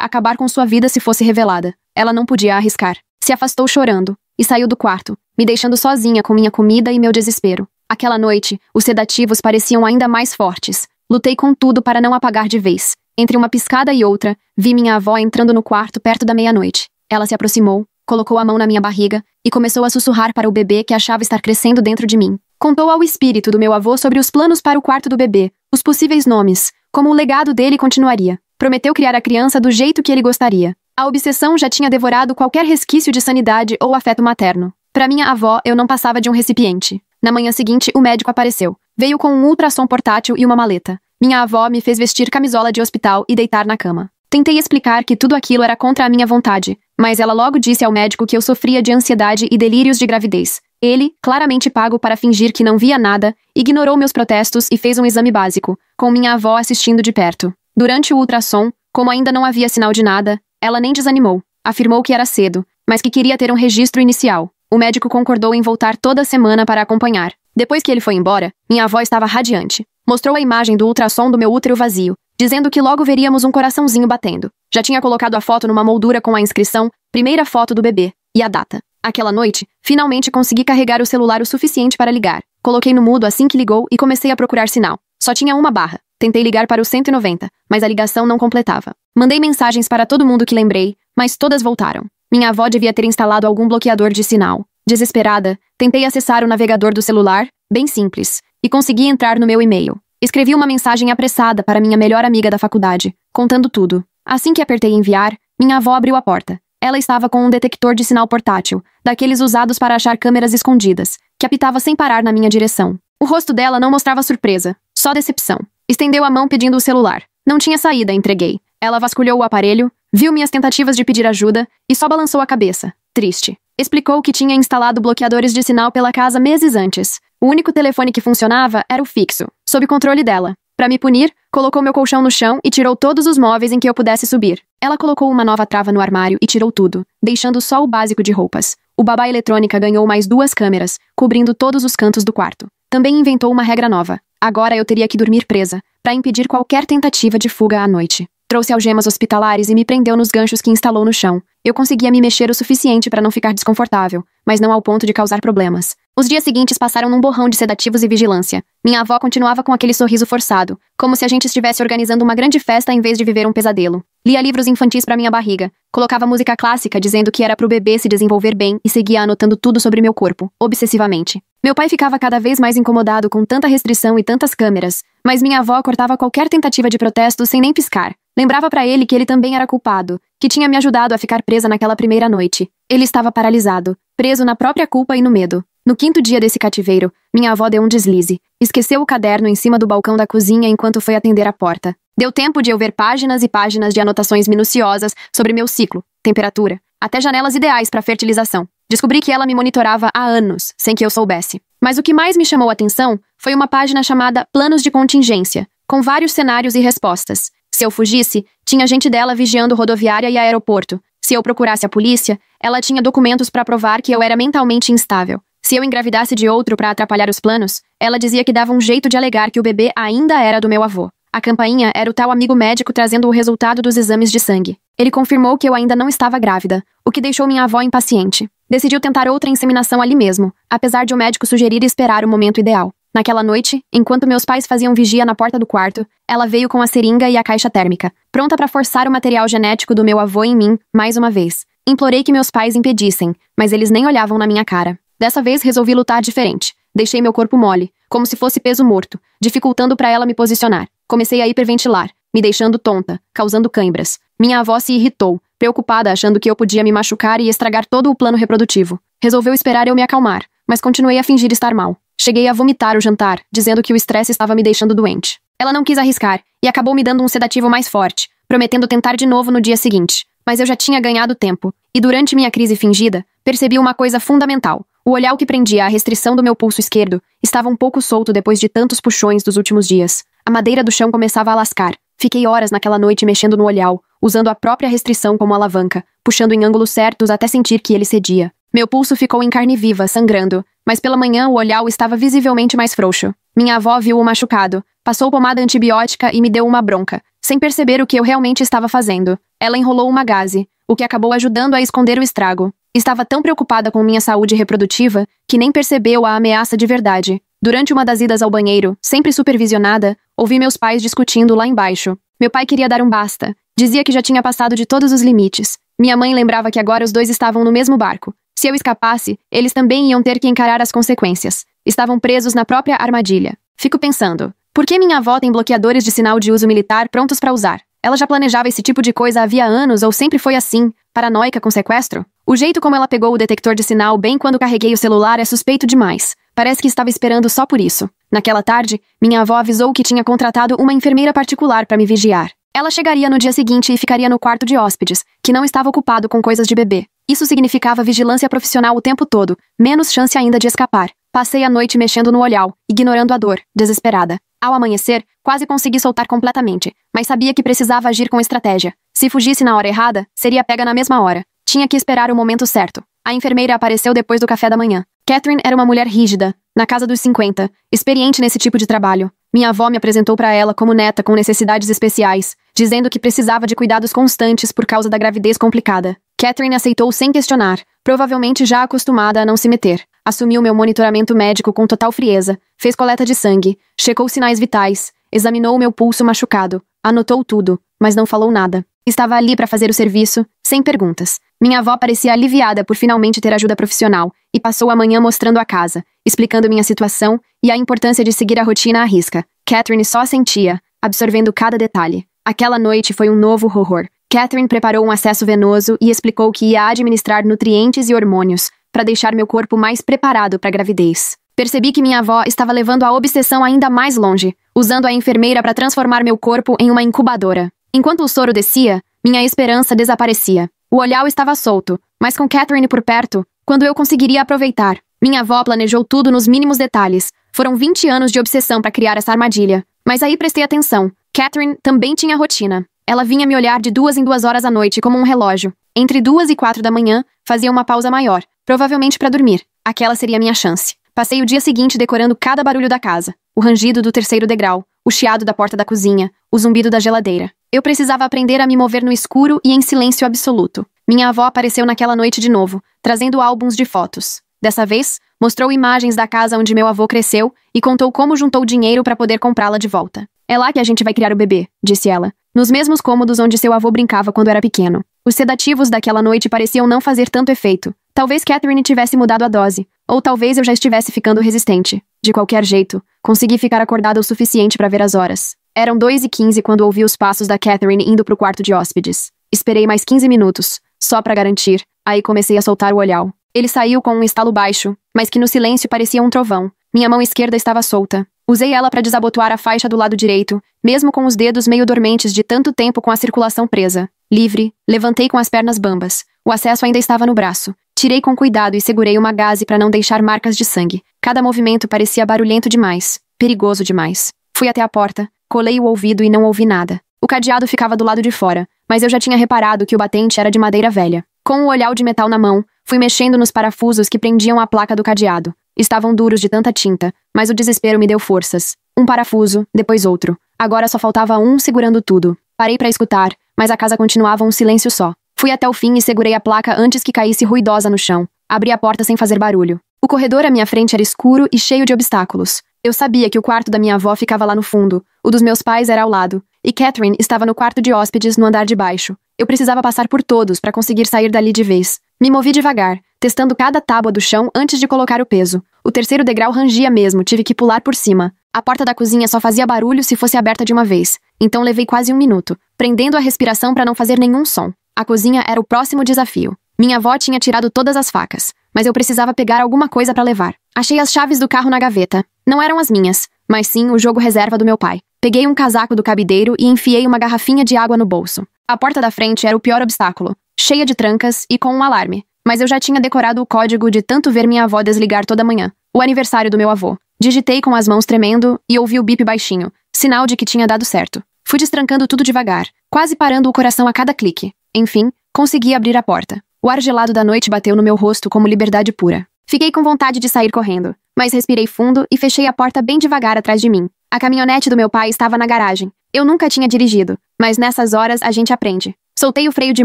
acabar com sua vida se fosse revelada. Ela não podia arriscar. Se afastou chorando e saiu do quarto, me deixando sozinha com minha comida e meu desespero. Aquela noite, os sedativos pareciam ainda mais fortes. Lutei com tudo para não apagar de vez. Entre uma piscada e outra, vi minha avó entrando no quarto perto da meia-noite. Ela se aproximou, colocou a mão na minha barriga e começou a sussurrar para o bebê que achava estar crescendo dentro de mim. Contou ao espírito do meu avô sobre os planos para o quarto do bebê, os possíveis nomes, como o legado dele continuaria. Prometeu criar a criança do jeito que ele gostaria. A obsessão já tinha devorado qualquer resquício de sanidade ou afeto materno. Para minha avó, eu não passava de um recipiente. Na manhã seguinte, o médico apareceu. Veio com um ultrassom portátil e uma maleta. Minha avó me fez vestir camisola de hospital e deitar na cama. Tentei explicar que tudo aquilo era contra a minha vontade, mas ela logo disse ao médico que eu sofria de ansiedade e delírios de gravidez. Ele, claramente pago para fingir que não via nada, ignorou meus protestos e fez um exame básico, com minha avó assistindo de perto. Durante o ultrassom, como ainda não havia sinal de nada, ela nem desanimou. Afirmou que era cedo, mas que queria ter um registro inicial. O médico concordou em voltar toda semana para acompanhar. Depois que ele foi embora, minha avó estava radiante. Mostrou a imagem do ultrassom do meu útero vazio, dizendo que logo veríamos um coraçãozinho batendo. Já tinha colocado a foto numa moldura com a inscrição "Primeira foto do bebê" e a data. Aquela noite, finalmente consegui carregar o celular o suficiente para ligar. Coloquei no mudo assim que ligou e comecei a procurar sinal. Só tinha uma barra. Tentei ligar para o 190, mas a ligação não completava. Mandei mensagens para todo mundo que lembrei, mas todas voltaram. Minha avó devia ter instalado algum bloqueador de sinal. Desesperada, tentei acessar o navegador do celular, bem simples, e consegui entrar no meu e-mail. Escrevi uma mensagem apressada para minha melhor amiga da faculdade, contando tudo. Assim que apertei enviar, minha avó abriu a porta. Ela estava com um detector de sinal portátil, daqueles usados para achar câmeras escondidas, que apitava sem parar na minha direção. O rosto dela não mostrava surpresa, só decepção. Estendeu a mão pedindo o celular. Não tinha saída, entreguei. Ela vasculhou o aparelho, viu minhas tentativas de pedir ajuda e só balançou a cabeça, triste. Explicou que tinha instalado bloqueadores de sinal pela casa meses antes. O único telefone que funcionava era o fixo, sob controle dela. Para me punir, colocou meu colchão no chão e tirou todos os móveis em que eu pudesse subir. Ela colocou uma nova trava no armário e tirou tudo, deixando só o básico de roupas. O babá eletrônica ganhou mais 2 câmeras, cobrindo todos os cantos do quarto. Também inventou uma regra nova. Agora eu teria que dormir presa, para impedir qualquer tentativa de fuga à noite. Trouxe algemas hospitalares e me prendeu nos ganchos que instalou no chão. Eu conseguia me mexer o suficiente para não ficar desconfortável, mas não ao ponto de causar problemas. Os dias seguintes passaram num borrão de sedativos e vigilância. Minha avó continuava com aquele sorriso forçado, como se a gente estivesse organizando uma grande festa em vez de viver um pesadelo. Lia livros infantis para minha barriga, colocava música clássica dizendo que era pro bebê se desenvolver bem e seguia anotando tudo sobre meu corpo, obsessivamente. Meu pai ficava cada vez mais incomodado com tanta restrição e tantas câmeras, mas minha avó cortava qualquer tentativa de protesto sem nem piscar. Lembrava para ele que ele também era culpado, que tinha me ajudado a ficar presa naquela primeira noite. Ele estava paralisado, preso na própria culpa e no medo. No 5º dia desse cativeiro, minha avó deu um deslize. Esqueceu o caderno em cima do balcão da cozinha enquanto foi atender a porta. Deu tempo de eu ver páginas e páginas de anotações minuciosas sobre meu ciclo, temperatura, até janelas ideais para fertilização. Descobri que ela me monitorava há anos, sem que eu soubesse. Mas o que mais me chamou a atenção foi uma página chamada Planos de Contingência, com vários cenários e respostas. Se eu fugisse, tinha gente dela vigiando rodoviária e aeroporto. Se eu procurasse a polícia, ela tinha documentos para provar que eu era mentalmente instável. Se eu engravidasse de outro para atrapalhar os planos, ela dizia que dava um jeito de alegar que o bebê ainda era do meu avô. A campainha era o tal amigo médico trazendo o resultado dos exames de sangue. Ele confirmou que eu ainda não estava grávida, o que deixou minha avó impaciente. Decidiu tentar outra inseminação ali mesmo, apesar de o médico sugerir esperar o momento ideal. Naquela noite, enquanto meus pais faziam vigia na porta do quarto, ela veio com a seringa e a caixa térmica, pronta para forçar o material genético do meu avô em mim, mais uma vez. Implorei que meus pais impedissem, mas eles nem olhavam na minha cara. Dessa vez resolvi lutar diferente. Deixei meu corpo mole, como se fosse peso morto, dificultando para ela me posicionar. Comecei a hiperventilar, me deixando tonta, causando cãibras. Minha avó se irritou, preocupada achando que eu podia me machucar e estragar todo o plano reprodutivo. Resolveu esperar eu me acalmar, mas continuei a fingir estar mal. Cheguei a vomitar o jantar, dizendo que o estresse estava me deixando doente. Ela não quis arriscar, e acabou me dando um sedativo mais forte, prometendo tentar de novo no dia seguinte. Mas eu já tinha ganhado tempo, e durante minha crise fingida, percebi uma coisa fundamental. O olhar que prendia a restrição do meu pulso esquerdo estava um pouco solto depois de tantos puxões dos últimos dias. A madeira do chão começava a lascar. Fiquei horas naquela noite mexendo no olhar, usando a própria restrição como alavanca, puxando em ângulos certos até sentir que ele cedia. Meu pulso ficou em carne viva, sangrando, mas pela manhã o olhar estava visivelmente mais frouxo. Minha avó viu o machucado, passou pomada antibiótica e me deu uma bronca, sem perceber o que eu realmente estava fazendo. Ela enrolou uma gaze, o que acabou ajudando a esconder o estrago. Estava tão preocupada com minha saúde reprodutiva que nem percebeu a ameaça de verdade. Durante uma das idas ao banheiro, sempre supervisionada, ouvi meus pais discutindo lá embaixo. Meu pai queria dar um basta. Dizia que já tinha passado de todos os limites. Minha mãe lembrava que agora os dois estavam no mesmo barco. Se eu escapasse, eles também iam ter que encarar as consequências. Estavam presos na própria armadilha. Fico pensando, por que minha avó tem bloqueadores de sinal de uso militar prontos para usar? Ela já planejava esse tipo de coisa havia anos ou sempre foi assim, paranoica com sequestro? O jeito como ela pegou o detector de sinal bem quando carreguei o celular é suspeito demais. Parece que estava esperando só por isso. Naquela tarde, minha avó avisou que tinha contratado uma enfermeira particular para me vigiar. Ela chegaria no dia seguinte e ficaria no quarto de hóspedes, que não estava ocupado com coisas de bebê. Isso significava vigilância profissional o tempo todo, menos chance ainda de escapar. Passei a noite mexendo no olhar, ignorando a dor, desesperada. Ao amanhecer, quase consegui soltar completamente, mas sabia que precisava agir com estratégia. Se fugisse na hora errada, seria pega na mesma hora. Tinha que esperar o momento certo. A enfermeira apareceu depois do café da manhã. Catherine era uma mulher rígida, na casa dos 50, experiente nesse tipo de trabalho. Minha avó me apresentou para ela como neta com necessidades especiais, dizendo que precisava de cuidados constantes por causa da gravidez complicada. Catherine aceitou sem questionar, provavelmente já acostumada a não se meter. Assumiu meu monitoramento médico com total frieza, fez coleta de sangue, checou sinais vitais, examinou meu pulso machucado, anotou tudo, mas não falou nada. Estava ali para fazer o serviço, sem perguntas. Minha avó parecia aliviada por finalmente ter ajuda profissional e passou a manhã mostrando a casa, explicando minha situação e a importância de seguir a rotina à risca. Catherine só sentia, absorvendo cada detalhe. Aquela noite foi um novo horror. Catherine preparou um acesso venoso e explicou que ia administrar nutrientes e hormônios para deixar meu corpo mais preparado para a gravidez. Percebi que minha avó estava levando a obsessão ainda mais longe, usando a enfermeira para transformar meu corpo em uma incubadora. Enquanto o soro descia, minha esperança desaparecia. O olhar estava solto, mas com Catherine por perto, quando eu conseguiria aproveitar. Minha avó planejou tudo nos mínimos detalhes. Foram 20 anos de obsessão para criar essa armadilha. Mas aí prestei atenção. Catherine também tinha rotina. Ela vinha me olhar de 2 em 2 horas à noite como um relógio. Entre 2 e 4 da manhã, fazia uma pausa maior, provavelmente para dormir. Aquela seria minha chance. Passei o dia seguinte decorando cada barulho da casa. O rangido do terceiro degrau, o chiado da porta da cozinha, o zumbido da geladeira. Eu precisava aprender a me mover no escuro e em silêncio absoluto. Minha avó apareceu naquela noite de novo, trazendo álbuns de fotos. Dessa vez, mostrou imagens da casa onde meu avô cresceu e contou como juntou dinheiro para poder comprá-la de volta. É lá que a gente vai criar o bebê, disse ela, nos mesmos cômodos onde seu avô brincava quando era pequeno. Os sedativos daquela noite pareciam não fazer tanto efeito. Talvez Catherine tivesse mudado a dose, ou talvez eu já estivesse ficando resistente. De qualquer jeito, consegui ficar acordada o suficiente para ver as horas. Eram 2h15 quando ouvi os passos da Catherine indo pro quarto de hóspedes. Esperei mais 15 minutos, só para garantir, aí comecei a soltar o olhar. Ele saiu com um estalo baixo, mas que no silêncio parecia um trovão. Minha mão esquerda estava solta. Usei ela para desabotoar a faixa do lado direito, mesmo com os dedos meio dormentes de tanto tempo com a circulação presa. Livre, levantei com as pernas bambas. O acesso ainda estava no braço. Tirei com cuidado e segurei uma gaze para não deixar marcas de sangue. Cada movimento parecia barulhento demais, perigoso demais. Fui até a porta, colei o ouvido e não ouvi nada. O cadeado ficava do lado de fora, mas eu já tinha reparado que o batente era de madeira velha. Com o olhar de metal na mão, fui mexendo nos parafusos que prendiam a placa do cadeado. Estavam duros de tanta tinta, mas o desespero me deu forças. Um parafuso, depois outro. Agora só faltava um segurando tudo. Parei para escutar, mas a casa continuava um silêncio só. Fui até o fim e segurei a placa antes que caísse ruidosa no chão. Abri a porta sem fazer barulho. O corredor à minha frente era escuro e cheio de obstáculos. Eu sabia que o quarto da minha avó ficava lá no fundo, o dos meus pais era ao lado, e Catherine estava no quarto de hóspedes no andar de baixo. Eu precisava passar por todos para conseguir sair dali de vez. Me movi devagar, testando cada tábua do chão antes de colocar o peso. O terceiro degrau rangia mesmo, tive que pular por cima. A porta da cozinha só fazia barulho se fosse aberta de uma vez, então levei quase 1 minuto, prendendo a respiração para não fazer nenhum som. A cozinha era o próximo desafio. Minha avó tinha tirado todas as facas, mas eu precisava pegar alguma coisa para levar. Achei as chaves do carro na gaveta. Não eram as minhas, mas sim o jogo reserva do meu pai. Peguei um casaco do cabideiro e enfiei uma garrafinha de água no bolso. A porta da frente era o pior obstáculo, cheia de trancas e com um alarme, mas eu já tinha decorado o código de tanto ver minha avó desligar toda manhã. O aniversário do meu avô. Digitei com as mãos tremendo e ouvi o bip baixinho, sinal de que tinha dado certo. Fui destrancando tudo devagar, quase parando o coração a cada clique. Enfim, consegui abrir a porta. O ar gelado da noite bateu no meu rosto como liberdade pura. Fiquei com vontade de sair correndo, mas respirei fundo e fechei a porta bem devagar atrás de mim. A caminhonete do meu pai estava na garagem. Eu nunca tinha dirigido, mas nessas horas a gente aprende. Soltei o freio de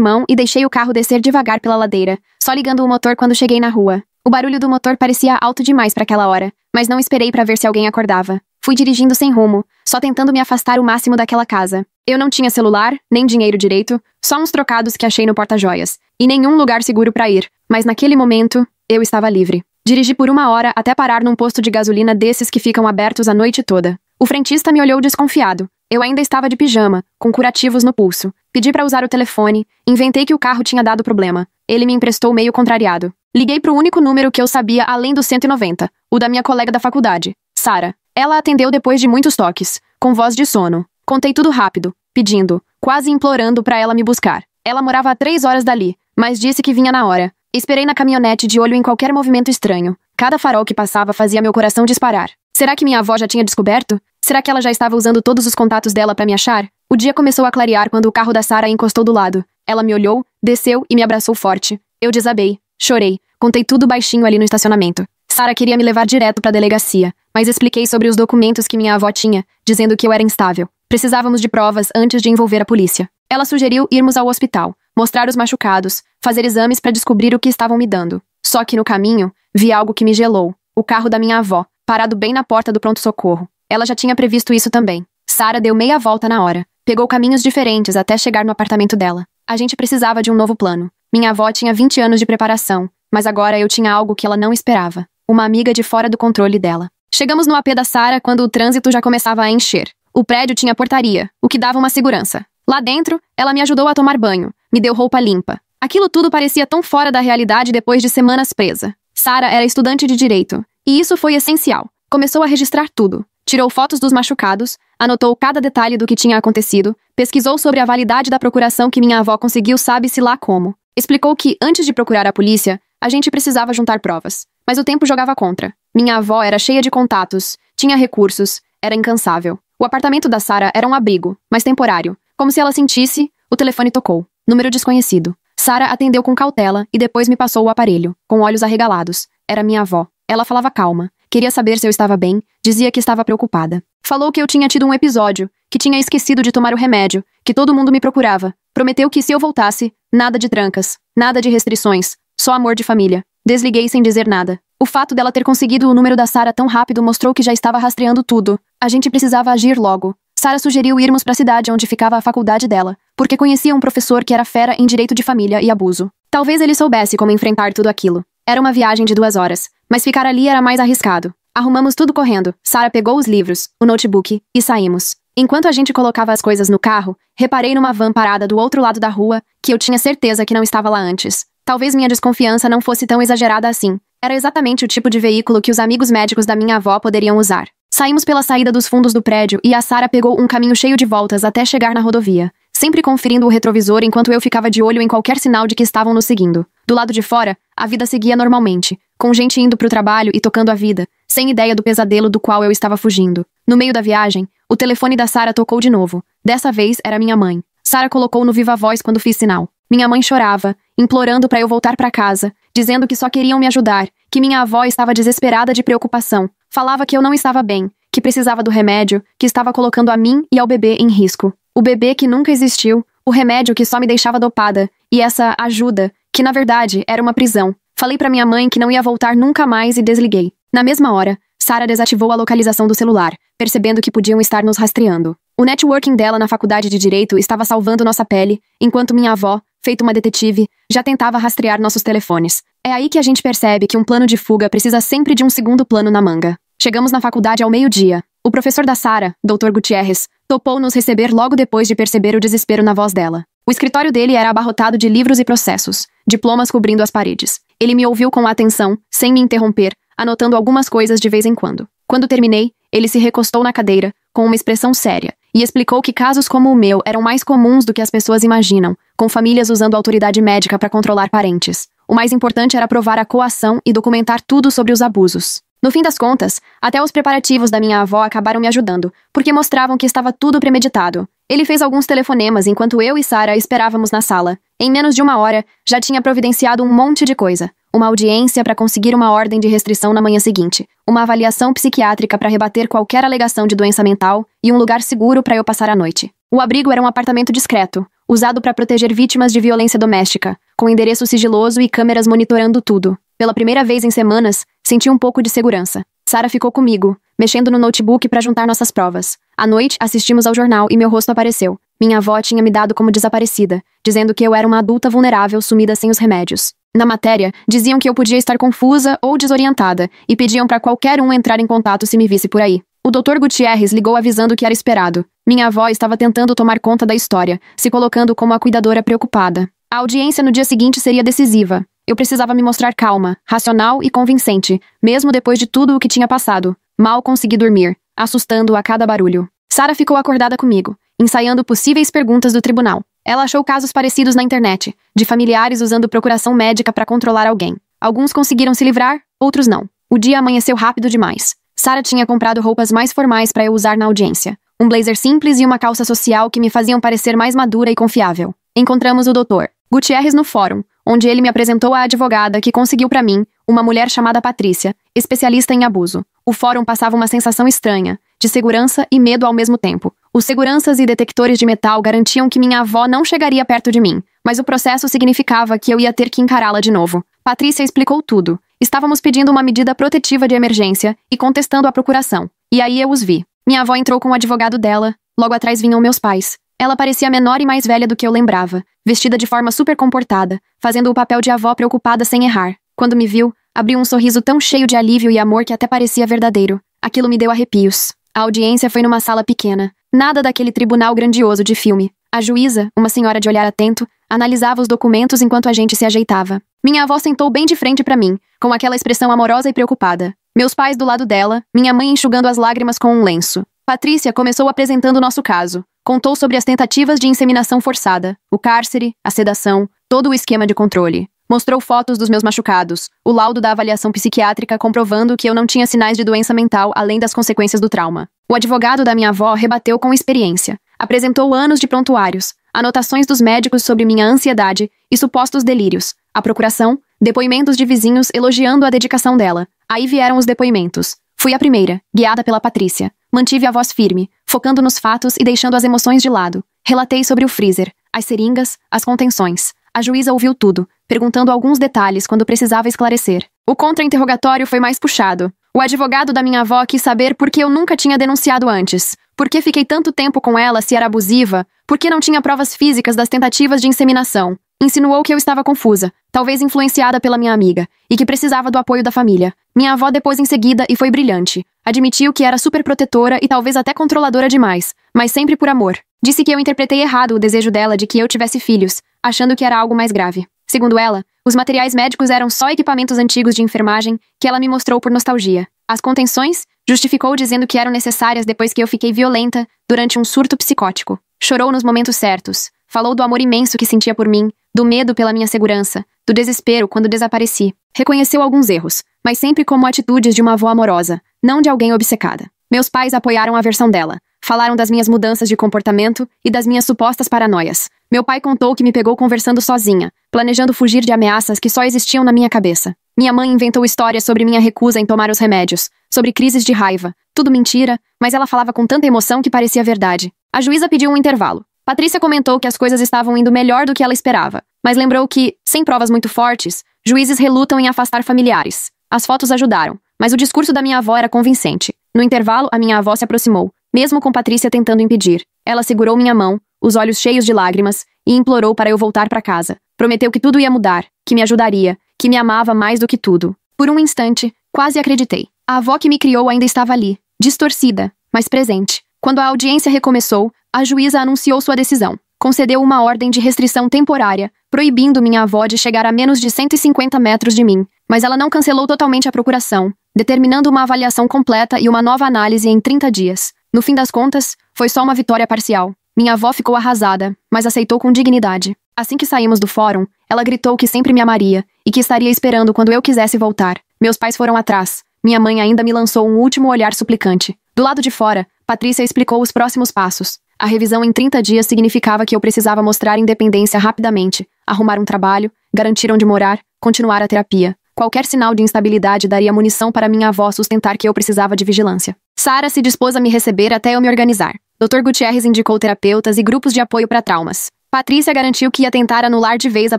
mão e deixei o carro descer devagar pela ladeira, só ligando o motor quando cheguei na rua. O barulho do motor parecia alto demais para aquela hora, mas não esperei para ver se alguém acordava. Fui dirigindo sem rumo, só tentando me afastar o máximo daquela casa. Eu não tinha celular, nem dinheiro direito, só uns trocados que achei no porta-joias. E nenhum lugar seguro para ir, mas naquele momento, eu estava livre. Dirigi por 1 hora até parar num posto de gasolina desses que ficam abertos a noite toda. O frentista me olhou desconfiado. Eu ainda estava de pijama, com curativos no pulso. Pedi para usar o telefone, inventei que o carro tinha dado problema. Ele me emprestou meio contrariado. Liguei pro único número que eu sabia além do 190, o da minha colega da faculdade, Sara. Ela atendeu depois de muitos toques, com voz de sono. Contei tudo rápido, pedindo, quase implorando para ela me buscar. Ela morava a 3 horas dali, mas disse que vinha na hora. Esperei na caminhonete de olho em qualquer movimento estranho. Cada farol que passava fazia meu coração disparar. Será que minha avó já tinha descoberto? Será que ela já estava usando todos os contatos dela para me achar? O dia começou a clarear quando o carro da Sara encostou do lado. Ela me olhou, desceu e me abraçou forte. Eu desabei, chorei, contei tudo baixinho ali no estacionamento. Sara queria me levar direto para a delegacia, mas expliquei sobre os documentos que minha avó tinha, dizendo que eu era instável. Precisávamos de provas antes de envolver a polícia. Ela sugeriu irmos ao hospital, mostrar os machucados, fazer exames para descobrir o que estavam me dando. Só que no caminho, vi algo que me gelou. O carro da minha avó, parado bem na porta do pronto-socorro. Ela já tinha previsto isso também. Sara deu meia volta na hora. Pegou caminhos diferentes até chegar no apartamento dela. A gente precisava de um novo plano. Minha avó tinha 20 anos de preparação, mas agora eu tinha algo que ela não esperava. Uma amiga de fora do controle dela. Chegamos no AP da Sara quando o trânsito já começava a encher. O prédio tinha portaria, o que dava uma segurança. Lá dentro, ela me ajudou a tomar banho, me deu roupa limpa. Aquilo tudo parecia tão fora da realidade depois de semanas presa. Sara era estudante de direito, e isso foi essencial. Começou a registrar tudo. Tirou fotos dos machucados, anotou cada detalhe do que tinha acontecido, pesquisou sobre a validade da procuração que minha avó conseguiu sabe-se lá como. Explicou que, antes de procurar a polícia, a gente precisava juntar provas. Mas o tempo jogava contra. Minha avó era cheia de contatos, tinha recursos, era incansável. O apartamento da Sara era um abrigo, mas temporário. Como se ela sentisse, o telefone tocou. Número desconhecido. Sara atendeu com cautela e depois me passou o aparelho, com olhos arregalados. Era minha avó. Ela falava calma. Queria saber se eu estava bem, dizia que estava preocupada. Falou que eu tinha tido um episódio, que tinha esquecido de tomar o remédio, que todo mundo me procurava. Prometeu que se eu voltasse, nada de trancas, nada de restrições, só amor de família. Desliguei sem dizer nada. O fato dela ter conseguido o número da Sara tão rápido mostrou que já estava rastreando tudo. A gente precisava agir logo. Sara sugeriu irmos para a cidade onde ficava a faculdade dela, porque conhecia um professor que era fera em direito de família e abuso. Talvez ele soubesse como enfrentar tudo aquilo. Era uma viagem de 2 horas, mas ficar ali era mais arriscado. Arrumamos tudo correndo. Sara pegou os livros, o notebook, e saímos. Enquanto a gente colocava as coisas no carro, reparei numa van parada do outro lado da rua, que eu tinha certeza que não estava lá antes. Talvez minha desconfiança não fosse tão exagerada assim. Era exatamente o tipo de veículo que os amigos médicos da minha avó poderiam usar. Saímos pela saída dos fundos do prédio e a Sara pegou um caminho cheio de voltas até chegar na rodovia, sempre conferindo o retrovisor enquanto eu ficava de olho em qualquer sinal de que estavam nos seguindo. Do lado de fora, a vida seguia normalmente, com gente indo pro trabalho e tocando a vida, sem ideia do pesadelo do qual eu estava fugindo. No meio da viagem, o telefone da Sara tocou de novo. Dessa vez era minha mãe. Sara colocou no viva voz quando fiz sinal. Minha mãe chorava, implorando para eu voltar para casa, dizendo que só queriam me ajudar, que minha avó estava desesperada de preocupação. Falava que eu não estava bem, que precisava do remédio, que estava colocando a mim e ao bebê em risco. O bebê que nunca existiu, o remédio que só me deixava dopada, e essa ajuda, que na verdade era uma prisão. Falei para minha mãe que não ia voltar nunca mais e desliguei. Na mesma hora, Sara desativou a localização do celular, percebendo que podiam estar nos rastreando. O networking dela na faculdade de Direito estava salvando nossa pele, enquanto minha avó, feita uma detetive, já tentava rastrear nossos telefones. É aí que a gente percebe que um plano de fuga precisa sempre de um segundo plano na manga. Chegamos na faculdade ao meio-dia. O professor da Sara, Dr. Gutierrez, topou nos receber logo depois de perceber o desespero na voz dela. O escritório dele era abarrotado de livros e processos, diplomas cobrindo as paredes. Ele me ouviu com atenção, sem me interromper, anotando algumas coisas de vez em quando. Quando terminei, ele se recostou na cadeira, com uma expressão séria, e explicou que casos como o meu eram mais comuns do que as pessoas imaginam, com famílias usando autoridade médica para controlar parentes. O mais importante era provar a coação e documentar tudo sobre os abusos. No fim das contas, até os preparativos da minha avó acabaram me ajudando, porque mostravam que estava tudo premeditado. Ele fez alguns telefonemas enquanto eu e Sara esperávamos na sala. Em menos de 1 hora, já tinha providenciado um monte de coisa. uma audiência para conseguir uma ordem de restrição na manhã seguinte, uma avaliação psiquiátrica para rebater qualquer alegação de doença mental e um lugar seguro para eu passar a noite. O abrigo era um apartamento discreto, usado para proteger vítimas de violência doméstica, com endereço sigiloso e câmeras monitorando tudo. Pela primeira vez em semanas, senti um pouco de segurança. Sarah ficou comigo, mexendo no notebook para juntar nossas provas. À noite, assistimos ao jornal e meu rosto apareceu. Minha avó tinha me dado como desaparecida, dizendo que eu era uma adulta vulnerável sumida sem os remédios. Na matéria, diziam que eu podia estar confusa ou desorientada e pediam para qualquer um entrar em contato se me visse por aí. O Dr. Gutierrez ligou avisando que era esperado. Minha avó estava tentando tomar conta da história, se colocando como a cuidadora preocupada. A audiência no dia seguinte seria decisiva. Eu precisava me mostrar calma, racional e convincente, mesmo depois de tudo o que tinha passado. Mal consegui dormir, assustando a cada barulho. Sarah ficou acordada comigo, ensaiando possíveis perguntas do tribunal. Ela achou casos parecidos na internet, de familiares usando procuração médica para controlar alguém. Alguns conseguiram se livrar, outros não. O dia amanheceu rápido demais. Sarah tinha comprado roupas mais formais para eu usar na audiência. Um blazer simples e uma calça social que me faziam parecer mais madura e confiável. Encontramos o Dr. Gutierrez no fórum, onde ele me apresentou a advogada que conseguiu para mim, uma mulher chamada Patrícia, especialista em abuso. O fórum passava uma sensação estranha, de segurança e medo ao mesmo tempo. Os seguranças e detectores de metal garantiam que minha avó não chegaria perto de mim, mas o processo significava que eu ia ter que encará-la de novo. Patrícia explicou tudo. Estávamos pedindo uma medida protetiva de emergência e contestando a procuração. E aí eu os vi. Minha avó entrou com o advogado dela, logo atrás vinham meus pais. Ela parecia menor e mais velha do que eu lembrava, vestida de forma super comportada, fazendo o papel de avó preocupada sem errar. Quando me viu, abriu um sorriso tão cheio de alívio e amor que até parecia verdadeiro. Aquilo me deu arrepios. A audiência foi numa sala pequena. Nada daquele tribunal grandioso de filme. A juíza, uma senhora de olhar atento, analisava os documentos enquanto a gente se ajeitava. Minha avó sentou bem de frente para mim, com aquela expressão amorosa e preocupada. Meus pais do lado dela, minha mãe enxugando as lágrimas com um lenço. Patrícia começou apresentando nosso caso. Contou sobre as tentativas de inseminação forçada, o cárcere, a sedação, todo o esquema de controle. Mostrou fotos dos meus machucados, o laudo da avaliação psiquiátrica comprovando que eu não tinha sinais de doença mental além das consequências do trauma. O advogado da minha avó rebateu com experiência. Apresentou anos de prontuários, anotações dos médicos sobre minha ansiedade e supostos delírios. A procuração, depoimentos de vizinhos elogiando a dedicação dela. Aí vieram os depoimentos. Fui a primeira, guiada pela Patrícia. Mantive a voz firme, focando nos fatos e deixando as emoções de lado. Relatei sobre o freezer, as seringas, as contenções. A juíza ouviu tudo, perguntando alguns detalhes quando precisava esclarecer. O contra-interrogatório foi mais puxado. O advogado da minha avó quis saber por que eu nunca tinha denunciado antes. Por que fiquei tanto tempo com ela se era abusiva? Por que não tinha provas físicas das tentativas de inseminação? Insinuou que eu estava confusa, talvez influenciada pela minha amiga, e que precisava do apoio da família. Minha avó depois em seguida e foi brilhante. Admitiu que era super protetora e talvez até controladora demais, mas sempre por amor. Disse que eu interpretei errado o desejo dela de que eu tivesse filhos, achando que era algo mais grave. Segundo ela, os materiais médicos eram só equipamentos antigos de enfermagem que ela me mostrou por nostalgia. As contenções, justificou dizendo que eram necessárias depois que eu fiquei violenta durante um surto psicótico. Chorou nos momentos certos. Falou do amor imenso que sentia por mim, do medo pela minha segurança, do desespero quando desapareci. Reconheceu alguns erros, mas sempre como atitudes de uma avó amorosa, não de alguém obcecada. Meus pais apoiaram a versão dela. Falaram das minhas mudanças de comportamento e das minhas supostas paranoias. Meu pai contou que me pegou conversando sozinha, planejando fugir de ameaças que só existiam na minha cabeça. Minha mãe inventou histórias sobre minha recusa em tomar os remédios, sobre crises de raiva. Tudo mentira, mas ela falava com tanta emoção que parecia verdade. A juíza pediu um intervalo. Patrícia comentou que as coisas estavam indo melhor do que ela esperava, mas lembrou que, sem provas muito fortes, juízes relutam em afastar familiares. As fotos ajudaram, mas o discurso da minha avó era convincente. No intervalo, a minha avó se aproximou, mesmo com Patrícia tentando impedir. Ela segurou minha mão, os olhos cheios de lágrimas, e implorou para eu voltar para casa. Prometeu que tudo ia mudar, que me ajudaria, que me amava mais do que tudo. Por um instante, quase acreditei. A avó que me criou ainda estava ali, distorcida, mas presente. Quando a audiência recomeçou, a juíza anunciou sua decisão. Concedeu uma ordem de restrição temporária, proibindo minha avó de chegar a menos de 150 metros de mim. Mas ela não cancelou totalmente a procuração, determinando uma avaliação completa e uma nova análise em 30 dias. No fim das contas, foi só uma vitória parcial. Minha avó ficou arrasada, mas aceitou com dignidade. Assim que saímos do fórum, ela gritou que sempre me amaria e que estaria esperando quando eu quisesse voltar. Meus pais foram atrás. Minha mãe ainda me lançou um último olhar suplicante. Do lado de fora, Patrícia explicou os próximos passos. A revisão em 30 dias significava que eu precisava mostrar independência rapidamente, arrumar um trabalho, garantir onde morar, continuar a terapia. Qualquer sinal de instabilidade daria munição para minha avó sustentar que eu precisava de vigilância. Sarah se dispôs a me receber até eu me organizar. Dr. Gutierrez indicou terapeutas e grupos de apoio para traumas. Patrícia garantiu que ia tentar anular de vez a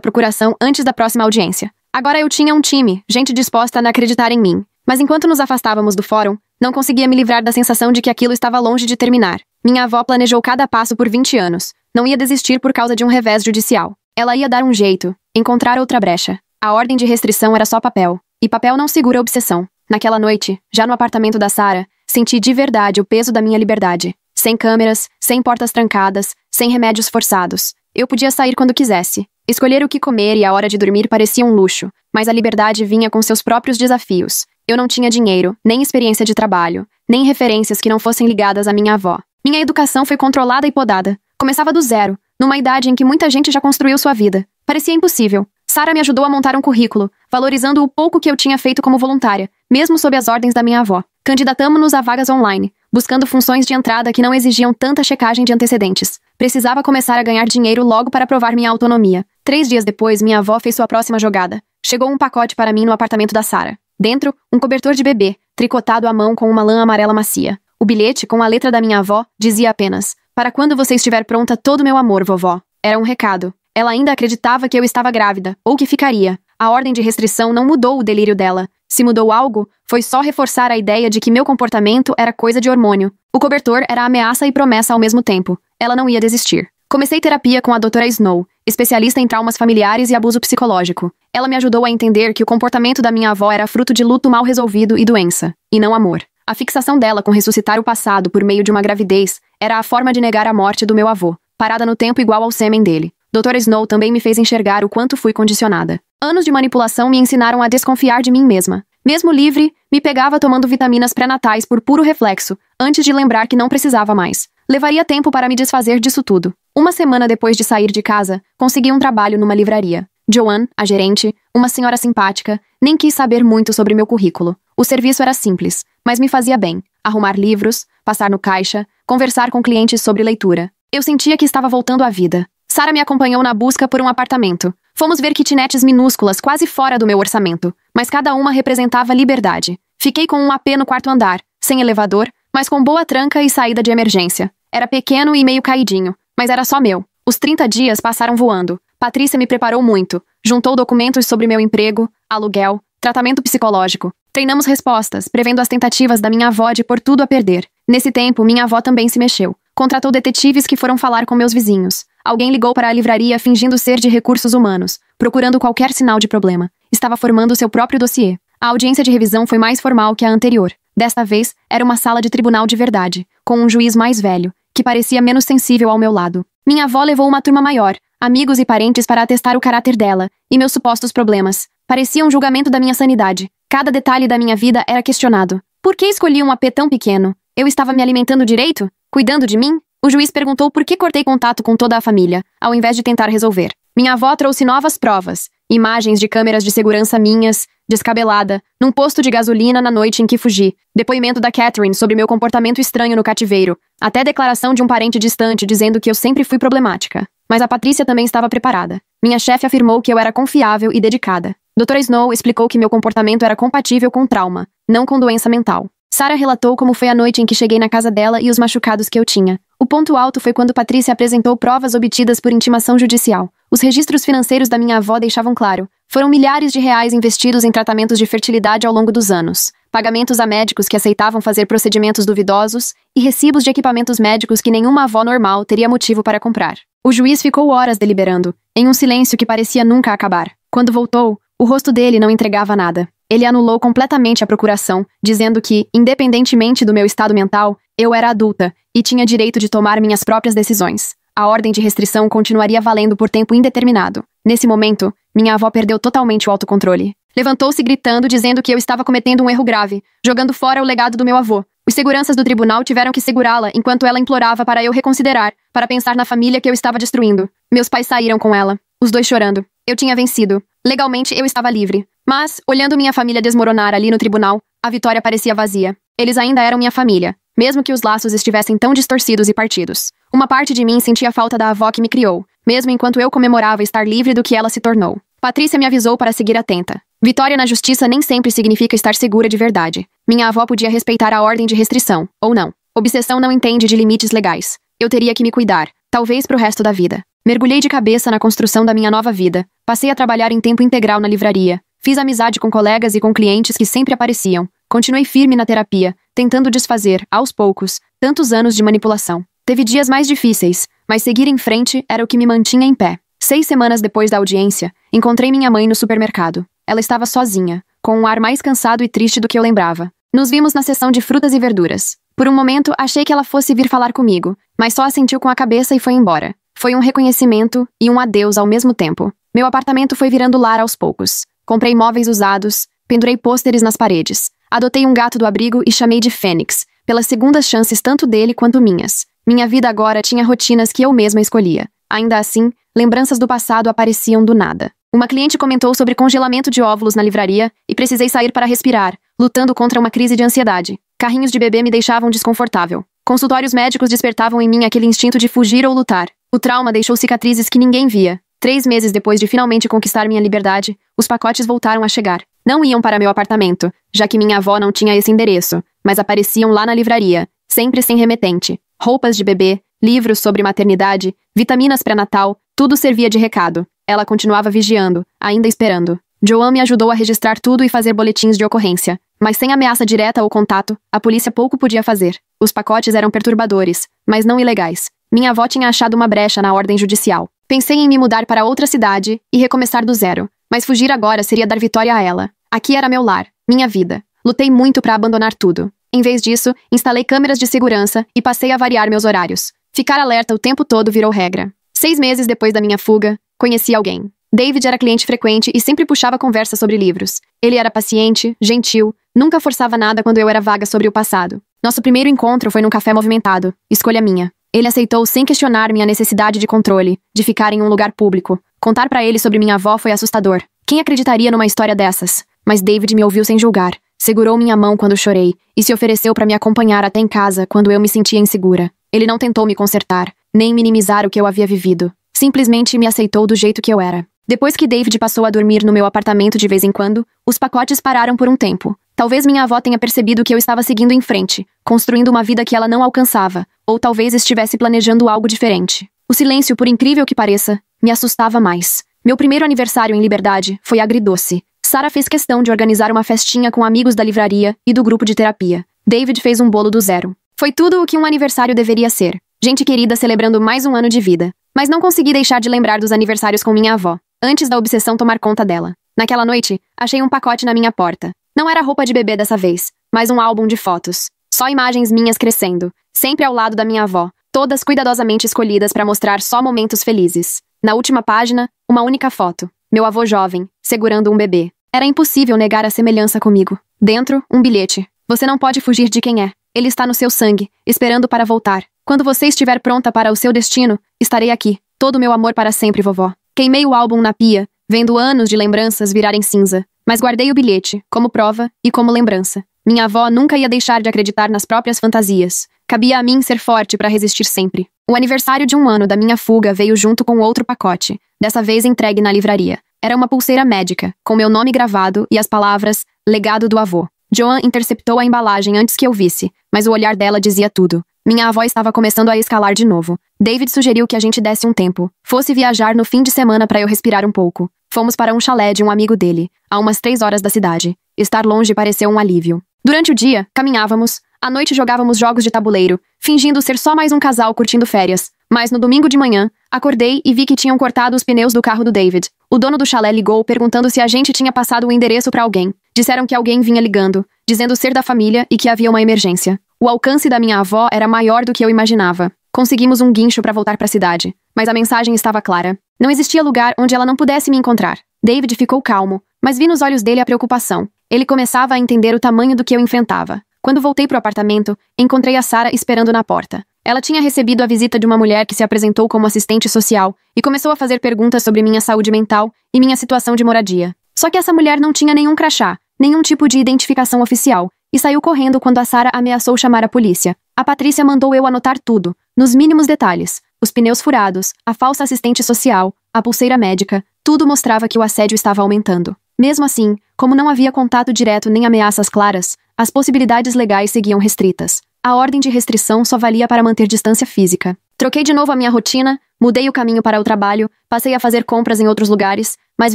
procuração antes da próxima audiência. Agora eu tinha um time, gente disposta a acreditar em mim. Mas enquanto nos afastávamos do fórum, não conseguia me livrar da sensação de que aquilo estava longe de terminar. Minha avó planejou cada passo por 20 anos. Não ia desistir por causa de um revés judicial. Ela ia dar um jeito, encontrar outra brecha. A ordem de restrição era só papel. E papel não segura obsessão. Naquela noite, já no apartamento da Sarah, senti de verdade o peso da minha liberdade. Sem câmeras, sem portas trancadas, sem remédios forçados. Eu podia sair quando quisesse. Escolher o que comer e a hora de dormir parecia um luxo, mas a liberdade vinha com seus próprios desafios. Eu não tinha dinheiro, nem experiência de trabalho, nem referências que não fossem ligadas à minha avó. Minha educação foi controlada e podada. Começava do zero, numa idade em que muita gente já construiu sua vida. Parecia impossível. Sarah me ajudou a montar um currículo, valorizando o pouco que eu tinha feito como voluntária, mesmo sob as ordens da minha avó. Candidatamo-nos a vagas online, buscando funções de entrada que não exigiam tanta checagem de antecedentes. Precisava começar a ganhar dinheiro logo para provar minha autonomia. 3 dias depois, minha avó fez sua próxima jogada. Chegou um pacote para mim no apartamento da Sarah. Dentro, um cobertor de bebê, tricotado à mão com uma lã amarela macia. O bilhete, com a letra da minha avó, dizia apenas: "Para quando você estiver pronta, todo meu amor, vovó." Era um recado. Ela ainda acreditava que eu estava grávida, ou que ficaria. A ordem de restrição não mudou o delírio dela. Se mudou algo, foi só reforçar a ideia de que meu comportamento era coisa de hormônio. O cobertor era ameaça e promessa ao mesmo tempo. Ela não ia desistir. Comecei terapia com a Dra. Snow, especialista em traumas familiares e abuso psicológico. Ela me ajudou a entender que o comportamento da minha avó era fruto de luto mal resolvido e doença, e não amor. A fixação dela com ressuscitar o passado por meio de uma gravidez era a forma de negar a morte do meu avô, parada no tempo igual ao sêmen dele. Dra. Snow também me fez enxergar o quanto fui condicionada. Anos de manipulação me ensinaram a desconfiar de mim mesma. Mesmo livre, me pegava tomando vitaminas pré-natais por puro reflexo, antes de lembrar que não precisava mais. Levaria tempo para me desfazer disso tudo. Uma semana depois de sair de casa, consegui um trabalho numa livraria. Joanne, a gerente, uma senhora simpática, nem quis saber muito sobre meu currículo. O serviço era simples, mas me fazia bem. Arrumar livros, passar no caixa, conversar com clientes sobre leitura. Eu sentia que estava voltando à vida. Sarah me acompanhou na busca por um apartamento. Fomos ver kitnetes minúsculas quase fora do meu orçamento, mas cada uma representava liberdade. Fiquei com um AP no 4º andar, sem elevador, mas com boa tranca e saída de emergência. Era pequeno e meio caidinho, mas era só meu. Os 30 dias passaram voando. Patrícia me preparou muito. Juntou documentos sobre meu emprego, aluguel, tratamento psicológico. Treinamos respostas, prevendo as tentativas da minha avó de pôr tudo a perder. Nesse tempo, minha avó também se mexeu. Contratou detetives que foram falar com meus vizinhos. Alguém ligou para a livraria fingindo ser de recursos humanos, procurando qualquer sinal de problema. Estava formando seu próprio dossiê. A audiência de revisão foi mais formal que a anterior. Desta vez, era uma sala de tribunal de verdade, com um juiz mais velho, que parecia menos sensível ao meu lado. Minha avó levou uma turma maior, amigos e parentes para atestar o caráter dela, e meus supostos problemas. Parecia um julgamento da minha sanidade. Cada detalhe da minha vida era questionado. Por que escolhi um AP tão pequeno? Eu estava me alimentando direito? Cuidando de mim? O juiz perguntou por que cortei contato com toda a família, ao invés de tentar resolver. Minha avó trouxe novas provas. Imagens de câmeras de segurança minhas, descabelada, num posto de gasolina na noite em que fugi. Depoimento da Catherine sobre meu comportamento estranho no cativeiro. Até declaração de um parente distante dizendo que eu sempre fui problemática. Mas a Patrícia também estava preparada. Minha chefe afirmou que eu era confiável e dedicada. Dra. Snow explicou que meu comportamento era compatível com trauma, não com doença mental. Sarah relatou como foi a noite em que cheguei na casa dela e os machucados que eu tinha. O ponto alto foi quando Patrícia apresentou provas obtidas por intimação judicial. Os registros financeiros da minha avó deixavam claro. Foram milhares de reais investidos em tratamentos de fertilidade ao longo dos anos. Pagamentos a médicos que aceitavam fazer procedimentos duvidosos e recibos de equipamentos médicos que nenhuma avó normal teria motivo para comprar. O juiz ficou horas deliberando, em um silêncio que parecia nunca acabar. Quando voltou, o rosto dele não entregava nada. Ele anulou completamente a procuração, dizendo que, independentemente do meu estado mental, eu era adulta e tinha direito de tomar minhas próprias decisões. A ordem de restrição continuaria valendo por tempo indeterminado. Nesse momento, minha avó perdeu totalmente o autocontrole. Levantou-se gritando, dizendo que eu estava cometendo um erro grave, jogando fora o legado do meu avô. Os seguranças do tribunal tiveram que segurá-la enquanto ela implorava para eu reconsiderar, para pensar na família que eu estava destruindo. Meus pais saíram com ela, os dois chorando. Eu tinha vencido. Legalmente, eu estava livre. Mas, olhando minha família desmoronar ali no tribunal, a vitória parecia vazia. Eles ainda eram minha família, mesmo que os laços estivessem tão distorcidos e partidos. Uma parte de mim sentia falta da avó que me criou, mesmo enquanto eu comemorava estar livre do que ela se tornou. Patrícia me avisou para seguir atenta. Vitória na justiça nem sempre significa estar segura de verdade. Minha avó podia respeitar a ordem de restrição, ou não. Obsessão não entende de limites legais. Eu teria que me cuidar, talvez pro resto da vida. Mergulhei de cabeça na construção da minha nova vida. Passei a trabalhar em tempo integral na livraria. Fiz amizade com colegas e com clientes que sempre apareciam. Continuei firme na terapia, tentando desfazer, aos poucos, tantos anos de manipulação. Teve dias mais difíceis, mas seguir em frente era o que me mantinha em pé. 6 semanas depois da audiência, encontrei minha mãe no supermercado. Ela estava sozinha, com um ar mais cansado e triste do que eu lembrava. Nos vimos na seção de frutas e verduras. Por um momento, achei que ela fosse vir falar comigo, mas só assentiu com a cabeça e foi embora. Foi um reconhecimento e um adeus ao mesmo tempo. Meu apartamento foi virando lar aos poucos. Comprei móveis usados, pendurei pôsteres nas paredes. Adotei um gato do abrigo e chamei de Fênix, pelas segundas chances tanto dele quanto minhas. Minha vida agora tinha rotinas que eu mesma escolhia. Ainda assim, lembranças do passado apareciam do nada. Uma cliente comentou sobre congelamento de óvulos na livraria e precisei sair para respirar, lutando contra uma crise de ansiedade. Carrinhos de bebê me deixavam desconfortável. Consultórios médicos despertavam em mim aquele instinto de fugir ou lutar. O trauma deixou cicatrizes que ninguém via. 3 meses depois de finalmente conquistar minha liberdade, os pacotes voltaram a chegar. Não iam para meu apartamento, já que minha avó não tinha esse endereço, mas apareciam lá na livraria, sempre sem remetente. Roupas de bebê, livros sobre maternidade, vitaminas pré-natal, tudo servia de recado. Ela continuava vigiando, ainda esperando. Joan me ajudou a registrar tudo e fazer boletins de ocorrência. Mas sem ameaça direta ou contato, a polícia pouco podia fazer. Os pacotes eram perturbadores, mas não ilegais. Minha avó tinha achado uma brecha na ordem judicial. Pensei em me mudar para outra cidade e recomeçar do zero. Mas fugir agora seria dar vitória a ela. Aqui era meu lar, minha vida. Lutei muito para abandonar tudo. Em vez disso, instalei câmeras de segurança e passei a variar meus horários. Ficar alerta o tempo todo virou regra. 6 meses depois da minha fuga, conheci alguém. David era cliente frequente e sempre puxava conversa sobre livros. Ele era paciente, gentil, nunca forçava nada quando eu era vaga sobre o passado. Nosso primeiro encontro foi num café movimentado, escolha minha. Ele aceitou sem questionar minha necessidade de controle, de ficar em um lugar público. Contar pra ele sobre minha avó foi assustador. Quem acreditaria numa história dessas? Mas David me ouviu sem julgar. Segurou minha mão quando chorei e se ofereceu para me acompanhar até em casa quando eu me sentia insegura. Ele não tentou me consertar, nem minimizar o que eu havia vivido. Simplesmente me aceitou do jeito que eu era. Depois que David passou a dormir no meu apartamento de vez em quando, os pacotes pararam por um tempo. Talvez minha avó tenha percebido que eu estava seguindo em frente, construindo uma vida que ela não alcançava, ou talvez estivesse planejando algo diferente. O silêncio, por incrível que pareça, me assustava mais. Meu primeiro aniversário em liberdade foi agridoce. Sarah fez questão de organizar uma festinha com amigos da livraria e do grupo de terapia. David fez um bolo do zero. Foi tudo o que um aniversário deveria ser. Gente querida celebrando mais um ano de vida. Mas não consegui deixar de lembrar dos aniversários com minha avó, antes da obsessão tomar conta dela. Naquela noite, achei um pacote na minha porta. Não era roupa de bebê dessa vez, mas um álbum de fotos. Só imagens minhas crescendo, sempre ao lado da minha avó, todas cuidadosamente escolhidas para mostrar só momentos felizes. Na última página, uma única foto. Meu avô jovem, segurando um bebê. Era impossível negar a semelhança comigo. Dentro, um bilhete. Você não pode fugir de quem é. Ele está no seu sangue, esperando para voltar. Quando você estiver pronta para o seu destino, estarei aqui. Todo o meu amor para sempre, vovó. Queimei o álbum na pia, vendo anos de lembranças virarem cinza. Mas guardei o bilhete, como prova e como lembrança. Minha avó nunca ia deixar de acreditar nas próprias fantasias. Cabia a mim ser forte para resistir sempre. O aniversário de 1 ano da minha fuga veio junto com outro pacote, dessa vez entregue na livraria. Era uma pulseira médica, com meu nome gravado e as palavras legado do avô. Joan interceptou a embalagem antes que eu visse, mas o olhar dela dizia tudo. Minha avó estava começando a escalar de novo. David sugeriu que a gente desse um tempo. Fosse viajar no fim de semana para eu respirar um pouco. Fomos para um chalé de um amigo dele, a umas 3 horas da cidade. Estar longe pareceu um alívio. Durante o dia, caminhávamos. À noite jogávamos jogos de tabuleiro, fingindo ser só mais um casal curtindo férias. Mas no domingo de manhã, acordei e vi que tinham cortado os pneus do carro do David. O dono do chalé ligou perguntando se a gente tinha passado o endereço para alguém. Disseram que alguém vinha ligando, dizendo ser da família e que havia uma emergência. O alcance da minha avó era maior do que eu imaginava. Conseguimos um guincho para voltar para a cidade, mas a mensagem estava clara. Não existia lugar onde ela não pudesse me encontrar. David ficou calmo, mas vi nos olhos dele a preocupação. Ele começava a entender o tamanho do que eu enfrentava. Quando voltei pro apartamento, encontrei a Sarah esperando na porta. Ela tinha recebido a visita de uma mulher que se apresentou como assistente social e começou a fazer perguntas sobre minha saúde mental e minha situação de moradia. Só que essa mulher não tinha nenhum crachá, nenhum tipo de identificação oficial, e saiu correndo quando a Sarah ameaçou chamar a polícia. A Patrícia mandou eu anotar tudo, nos mínimos detalhes. Os pneus furados, a falsa assistente social, a pulseira médica, Tudo mostrava que o assédio estava aumentando. Mesmo assim, como não havia contato direto nem ameaças claras, as possibilidades legais seguiam restritas. A ordem de restrição só valia para manter distância física. Troquei de novo a minha rotina, mudei o caminho para o trabalho, passei a fazer compras em outros lugares, mas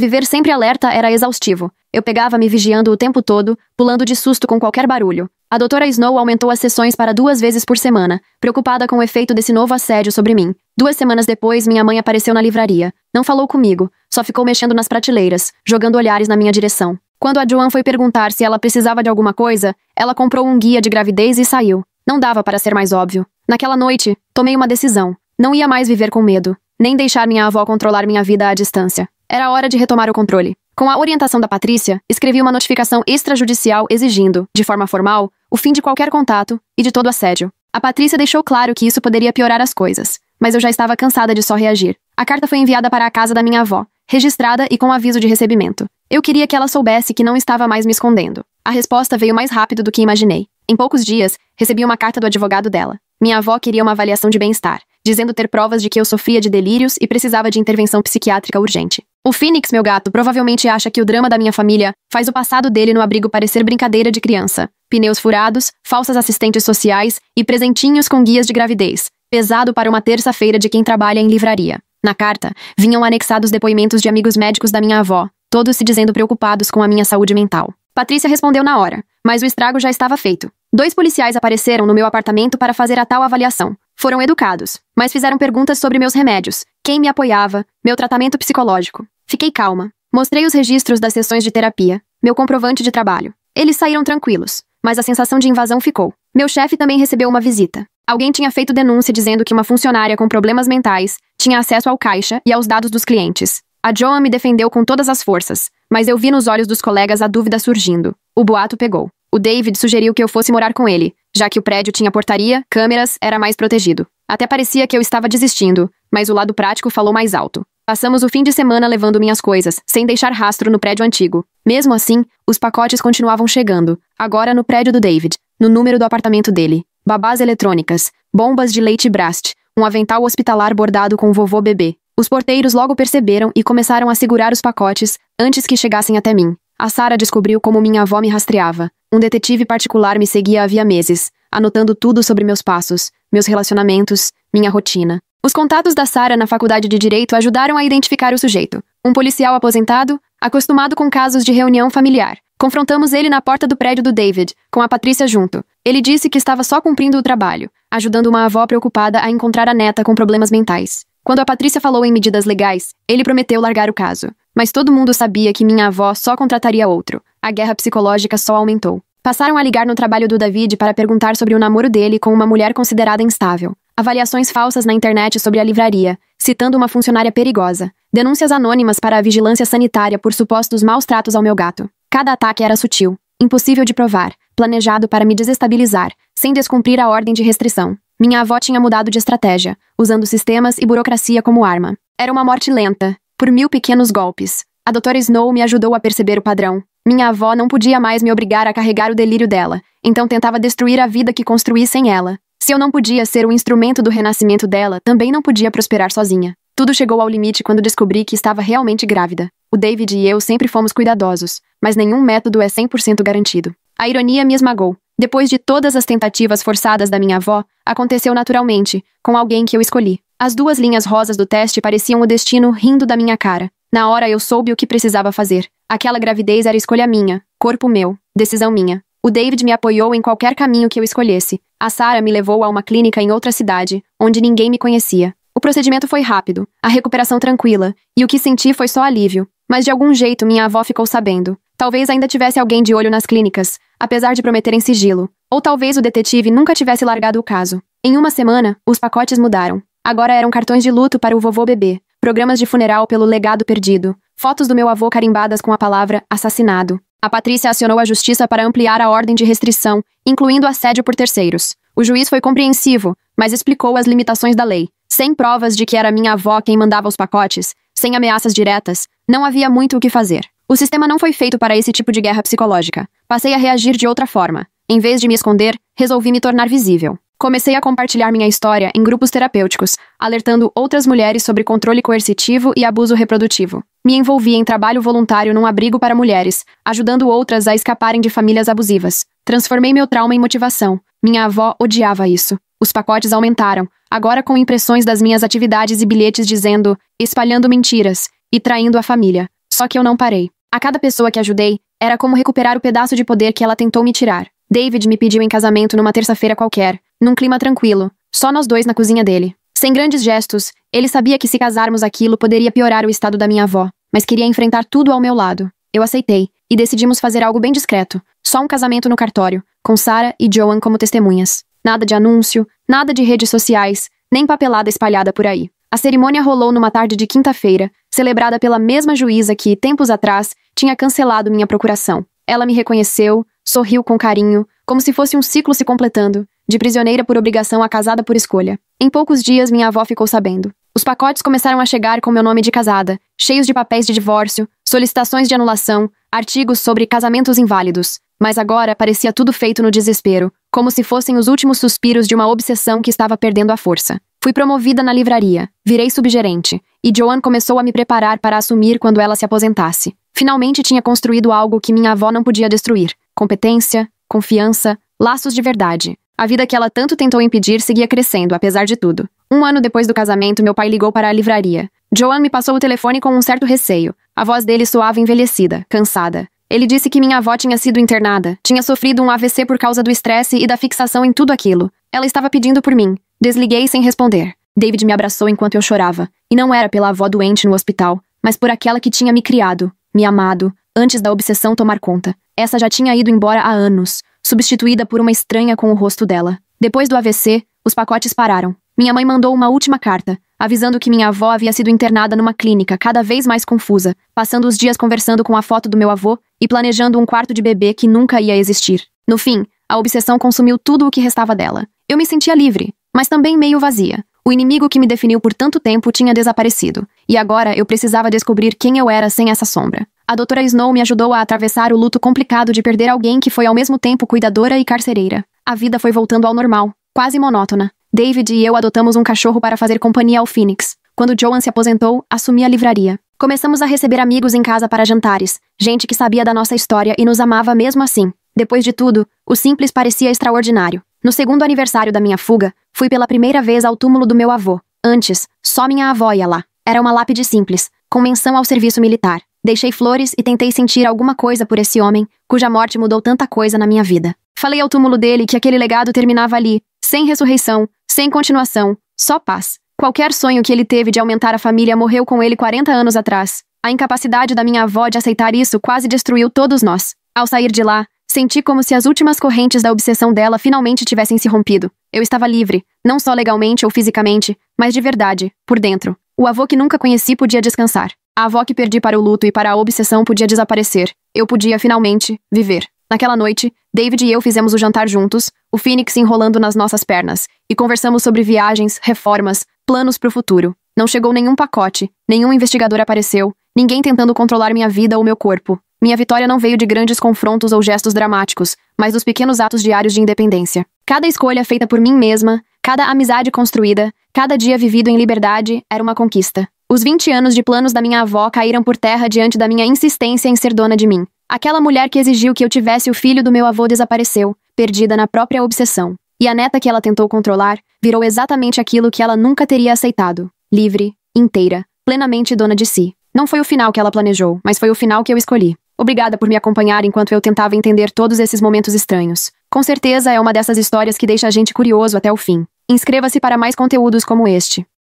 viver sempre alerta era exaustivo. Eu pegava me vigiando o tempo todo, pulando de susto com qualquer barulho. A doutora Snow aumentou as sessões para 2 vezes por semana, preocupada com o efeito desse novo assédio sobre mim. 2 semanas depois, minha mãe apareceu na livraria. Não falou comigo, só ficou mexendo nas prateleiras, jogando olhares na minha direção. Quando a Joan foi perguntar se ela precisava de alguma coisa, ela comprou um guia de gravidez e saiu. Não dava para ser mais óbvio. Naquela noite, tomei uma decisão. Não ia mais viver com medo, nem deixar minha avó controlar minha vida à distância. Era hora de retomar o controle. Com a orientação da Patrícia, escrevi uma notificação extrajudicial exigindo, de forma formal, o fim de qualquer contato e de todo assédio. A Patrícia deixou claro que isso poderia piorar as coisas, mas eu já estava cansada de só reagir. A carta foi enviada para a casa da minha avó, registrada e com aviso de recebimento. Eu queria que ela soubesse que não estava mais me escondendo. A resposta veio mais rápido do que imaginei. Em poucos dias, recebi uma carta do advogado dela. Minha avó queria uma avaliação de bem-estar, dizendo ter provas de que eu sofria de delírios e precisava de intervenção psiquiátrica urgente. O Phoenix, meu gato, provavelmente acha que o drama da minha família faz o passado dele no abrigo parecer brincadeira de criança. Pneus furados, falsas assistentes sociais e presentinhos com guias de gravidez. Pesado para uma terça-feira de quem trabalha em livraria. Na carta, vinham anexados depoimentos de amigos médicos da minha avó, todos se dizendo preocupados com a minha saúde mental. Patrícia respondeu na hora, mas o estrago já estava feito. 2 policiais apareceram no meu apartamento para fazer a tal avaliação. Foram educados, mas fizeram perguntas sobre meus remédios, quem me apoiava, meu tratamento psicológico. Fiquei calma. Mostrei os registros das sessões de terapia, meu comprovante de trabalho. Eles saíram tranquilos, mas a sensação de invasão ficou. Meu chefe também recebeu uma visita. Alguém tinha feito denúncia dizendo que uma funcionária com problemas mentais tinha acesso ao caixa e aos dados dos clientes. A Joan me defendeu com todas as forças, mas eu vi nos olhos dos colegas a dúvida surgindo. O boato pegou. O David sugeriu que eu fosse morar com ele, já que o prédio tinha portaria, câmeras, era mais protegido. Até parecia que eu estava desistindo, mas o lado prático falou mais alto. Passamos o fim de semana levando minhas coisas, sem deixar rastro no prédio antigo. Mesmo assim, os pacotes continuavam chegando, agora no prédio do David, no número do apartamento dele. Babás eletrônicas, bombas de leite Brast, um avental hospitalar bordado com vovô bebê. Os porteiros logo perceberam e começaram a segurar os pacotes antes que chegassem até mim. A Sarah descobriu como minha avó me rastreava. Um detetive particular me seguia havia meses, anotando tudo sobre meus passos, meus relacionamentos, minha rotina. Os contatos da Sarah na faculdade de Direito ajudaram a identificar o sujeito. Um policial aposentado, acostumado com casos de reunião familiar. Confrontamos ele na porta do prédio do David, com a Patrícia junto. Ele disse que estava só cumprindo o trabalho, ajudando uma avó preocupada a encontrar a neta com problemas mentais. Quando a Patrícia falou em medidas legais, ele prometeu largar o caso. Mas todo mundo sabia que minha avó só contrataria outro. A guerra psicológica só aumentou. Passaram a ligar no trabalho do David para perguntar sobre o namoro dele com uma mulher considerada instável. Avaliações falsas na internet sobre a livraria, citando uma funcionária perigosa. Denúncias anônimas para a vigilância sanitária por supostos maus tratos ao meu gato. Cada ataque era sutil, impossível de provar, planejado para me desestabilizar, sem descumprir a ordem de restrição. Minha avó tinha mudado de estratégia, usando sistemas e burocracia como arma. Era uma morte lenta, por 1000 pequenos golpes. A doutora Snow me ajudou a perceber o padrão. Minha avó não podia mais me obrigar a carregar o delírio dela, então tentava destruir a vida que construí sem ela. Se eu não podia ser o instrumento do renascimento dela, também não podia prosperar sozinha. Tudo chegou ao limite quando descobri que estava realmente grávida. O David e eu sempre fomos cuidadosos, mas nenhum método é 100% garantido. A ironia me esmagou. Depois de todas as tentativas forçadas da minha avó, aconteceu naturalmente, com alguém que eu escolhi. As 2 linhas rosas do teste pareciam o destino rindo da minha cara. Na hora eu soube o que precisava fazer. Aquela gravidez era escolha minha, corpo meu, decisão minha. O David me apoiou em qualquer caminho que eu escolhesse. A Sarah me levou a uma clínica em outra cidade, onde ninguém me conhecia. O procedimento foi rápido, a recuperação tranquila, e o que senti foi só alívio. Mas de algum jeito minha avó ficou sabendo. Talvez ainda tivesse alguém de olho nas clínicas, apesar de prometerem sigilo. Ou talvez o detetive nunca tivesse largado o caso. Em uma semana, os pacotes mudaram. Agora eram cartões de luto para o vovô bebê, programas de funeral pelo legado perdido, fotos do meu avô carimbadas com a palavra assassinado. A Patrícia acionou a justiça para ampliar a ordem de restrição, incluindo assédio por terceiros. O juiz foi compreensivo, mas explicou as limitações da lei. Sem provas de que era minha avó quem mandava os pacotes, sem ameaças diretas, não havia muito o que fazer. O sistema não foi feito para esse tipo de guerra psicológica. Passei a reagir de outra forma. Em vez de me esconder, resolvi me tornar visível. Comecei a compartilhar minha história em grupos terapêuticos, alertando outras mulheres sobre controle coercitivo e abuso reprodutivo. Me envolvi em trabalho voluntário num abrigo para mulheres, ajudando outras a escaparem de famílias abusivas. Transformei meu trauma em motivação. Minha avó odiava isso. Os pacotes aumentaram, agora com impressões das minhas atividades e bilhetes dizendo, espalhando mentiras e traindo a família. Só que eu não parei. A cada pessoa que ajudei, era como recuperar o pedaço de poder que ela tentou me tirar. David me pediu em casamento numa terça-feira qualquer, num clima tranquilo, só nós dois na cozinha dele. Sem grandes gestos, ele sabia que se casarmos aquilo poderia piorar o estado da minha avó, mas queria enfrentar tudo ao meu lado. Eu aceitei, e decidimos fazer algo bem discreto, só um casamento no cartório, com Sarah e Joan como testemunhas. Nada de anúncio, nada de redes sociais, nem papelada espalhada por aí. A cerimônia rolou numa tarde de quinta-feira, celebrada pela mesma juíza que, tempos atrás, tinha cancelado minha procuração. Ela me reconheceu, sorriu com carinho, como se fosse um ciclo se completando, de prisioneira por obrigação a casada por escolha. Em poucos dias minha avó ficou sabendo. Os pacotes começaram a chegar com meu nome de casada, cheios de papéis de divórcio, solicitações de anulação, artigos sobre casamentos inválidos. Mas agora parecia tudo feito no desespero, como se fossem os últimos suspiros de uma obsessão que estava perdendo a força. Fui promovida na livraria, virei subgerente, e Joan começou a me preparar para assumir quando ela se aposentasse. Finalmente tinha construído algo que minha avó não podia destruir: competência, confiança, laços de verdade. A vida que ela tanto tentou impedir seguia crescendo, apesar de tudo. 1 ano depois do casamento, meu pai ligou para a livraria. Joan me passou o telefone com um certo receio. A voz dele soava envelhecida, cansada. Ele disse que minha avó tinha sido internada, tinha sofrido um AVC por causa do estresse e da fixação em tudo aquilo. Ela estava pedindo por mim. Desliguei sem responder. David me abraçou enquanto eu chorava. E não era pela avó doente no hospital, mas por aquela que tinha me criado, me amado, antes da obsessão tomar conta. Essa já tinha ido embora há anos, substituída por uma estranha com o rosto dela. Depois do AVC, os pacotes pararam. Minha mãe mandou uma última carta, avisando que minha avó havia sido internada numa clínica cada vez mais confusa, passando os dias conversando com a foto do meu avô e planejando um quarto de bebê que nunca ia existir. No fim, a obsessão consumiu tudo o que restava dela. Eu me sentia livre, mas também meio vazia. O inimigo que me definiu por tanto tempo tinha desaparecido, e agora eu precisava descobrir quem eu era sem essa sombra. A doutora Snow me ajudou a atravessar o luto complicado de perder alguém que foi ao mesmo tempo cuidadora e carcereira. A vida foi voltando ao normal, quase monótona. David e eu adotamos um cachorro para fazer companhia ao Phoenix. Quando Joan se aposentou, assumi a livraria. Começamos a receber amigos em casa para jantares, gente que sabia da nossa história e nos amava mesmo assim. Depois de tudo, o simples parecia extraordinário. No segundo aniversário da minha fuga, fui pela primeira vez ao túmulo do meu avô. Antes, só minha avó ia lá. Era uma lápide simples, com menção ao serviço militar. Deixei flores e tentei sentir alguma coisa por esse homem, cuja morte mudou tanta coisa na minha vida. Falei ao túmulo dele que aquele legado terminava ali, sem ressurreição, sem continuação, só paz. Qualquer sonho que ele teve de aumentar a família morreu com ele 40 anos atrás. A incapacidade da minha avó de aceitar isso quase destruiu todos nós. Ao sair de lá, senti como se as últimas correntes da obsessão dela finalmente tivessem se rompido. Eu estava livre, não só legalmente ou fisicamente, mas de verdade, por dentro. O avô que nunca conheci podia descansar. A avó que perdi para o luto e para a obsessão podia desaparecer. Eu podia, finalmente, viver. Naquela noite, David e eu fizemos o jantar juntos, o Phoenix enrolando nas nossas pernas, e conversamos sobre viagens, reformas, planos para o futuro. Não chegou nenhum pacote, nenhum investigador apareceu, ninguém tentando controlar minha vida ou meu corpo. Minha vitória não veio de grandes confrontos ou gestos dramáticos, mas dos pequenos atos diários de independência. Cada escolha feita por mim mesma, cada amizade construída, cada dia vivido em liberdade, era uma conquista. Os 20 anos de planos da minha avó caíram por terra diante da minha insistência em ser dona de mim. Aquela mulher que exigiu que eu tivesse o filho do meu avô desapareceu, perdida na própria obsessão. E a neta que ela tentou controlar virou exatamente aquilo que ela nunca teria aceitado. Livre, inteira, plenamente dona de si. Não foi o final que ela planejou, mas foi o final que eu escolhi. Obrigada por me acompanhar enquanto eu tentava entender todos esses momentos estranhos. Com certeza é uma dessas histórias que deixa a gente curioso até o fim. Inscreva-se para mais conteúdos como este.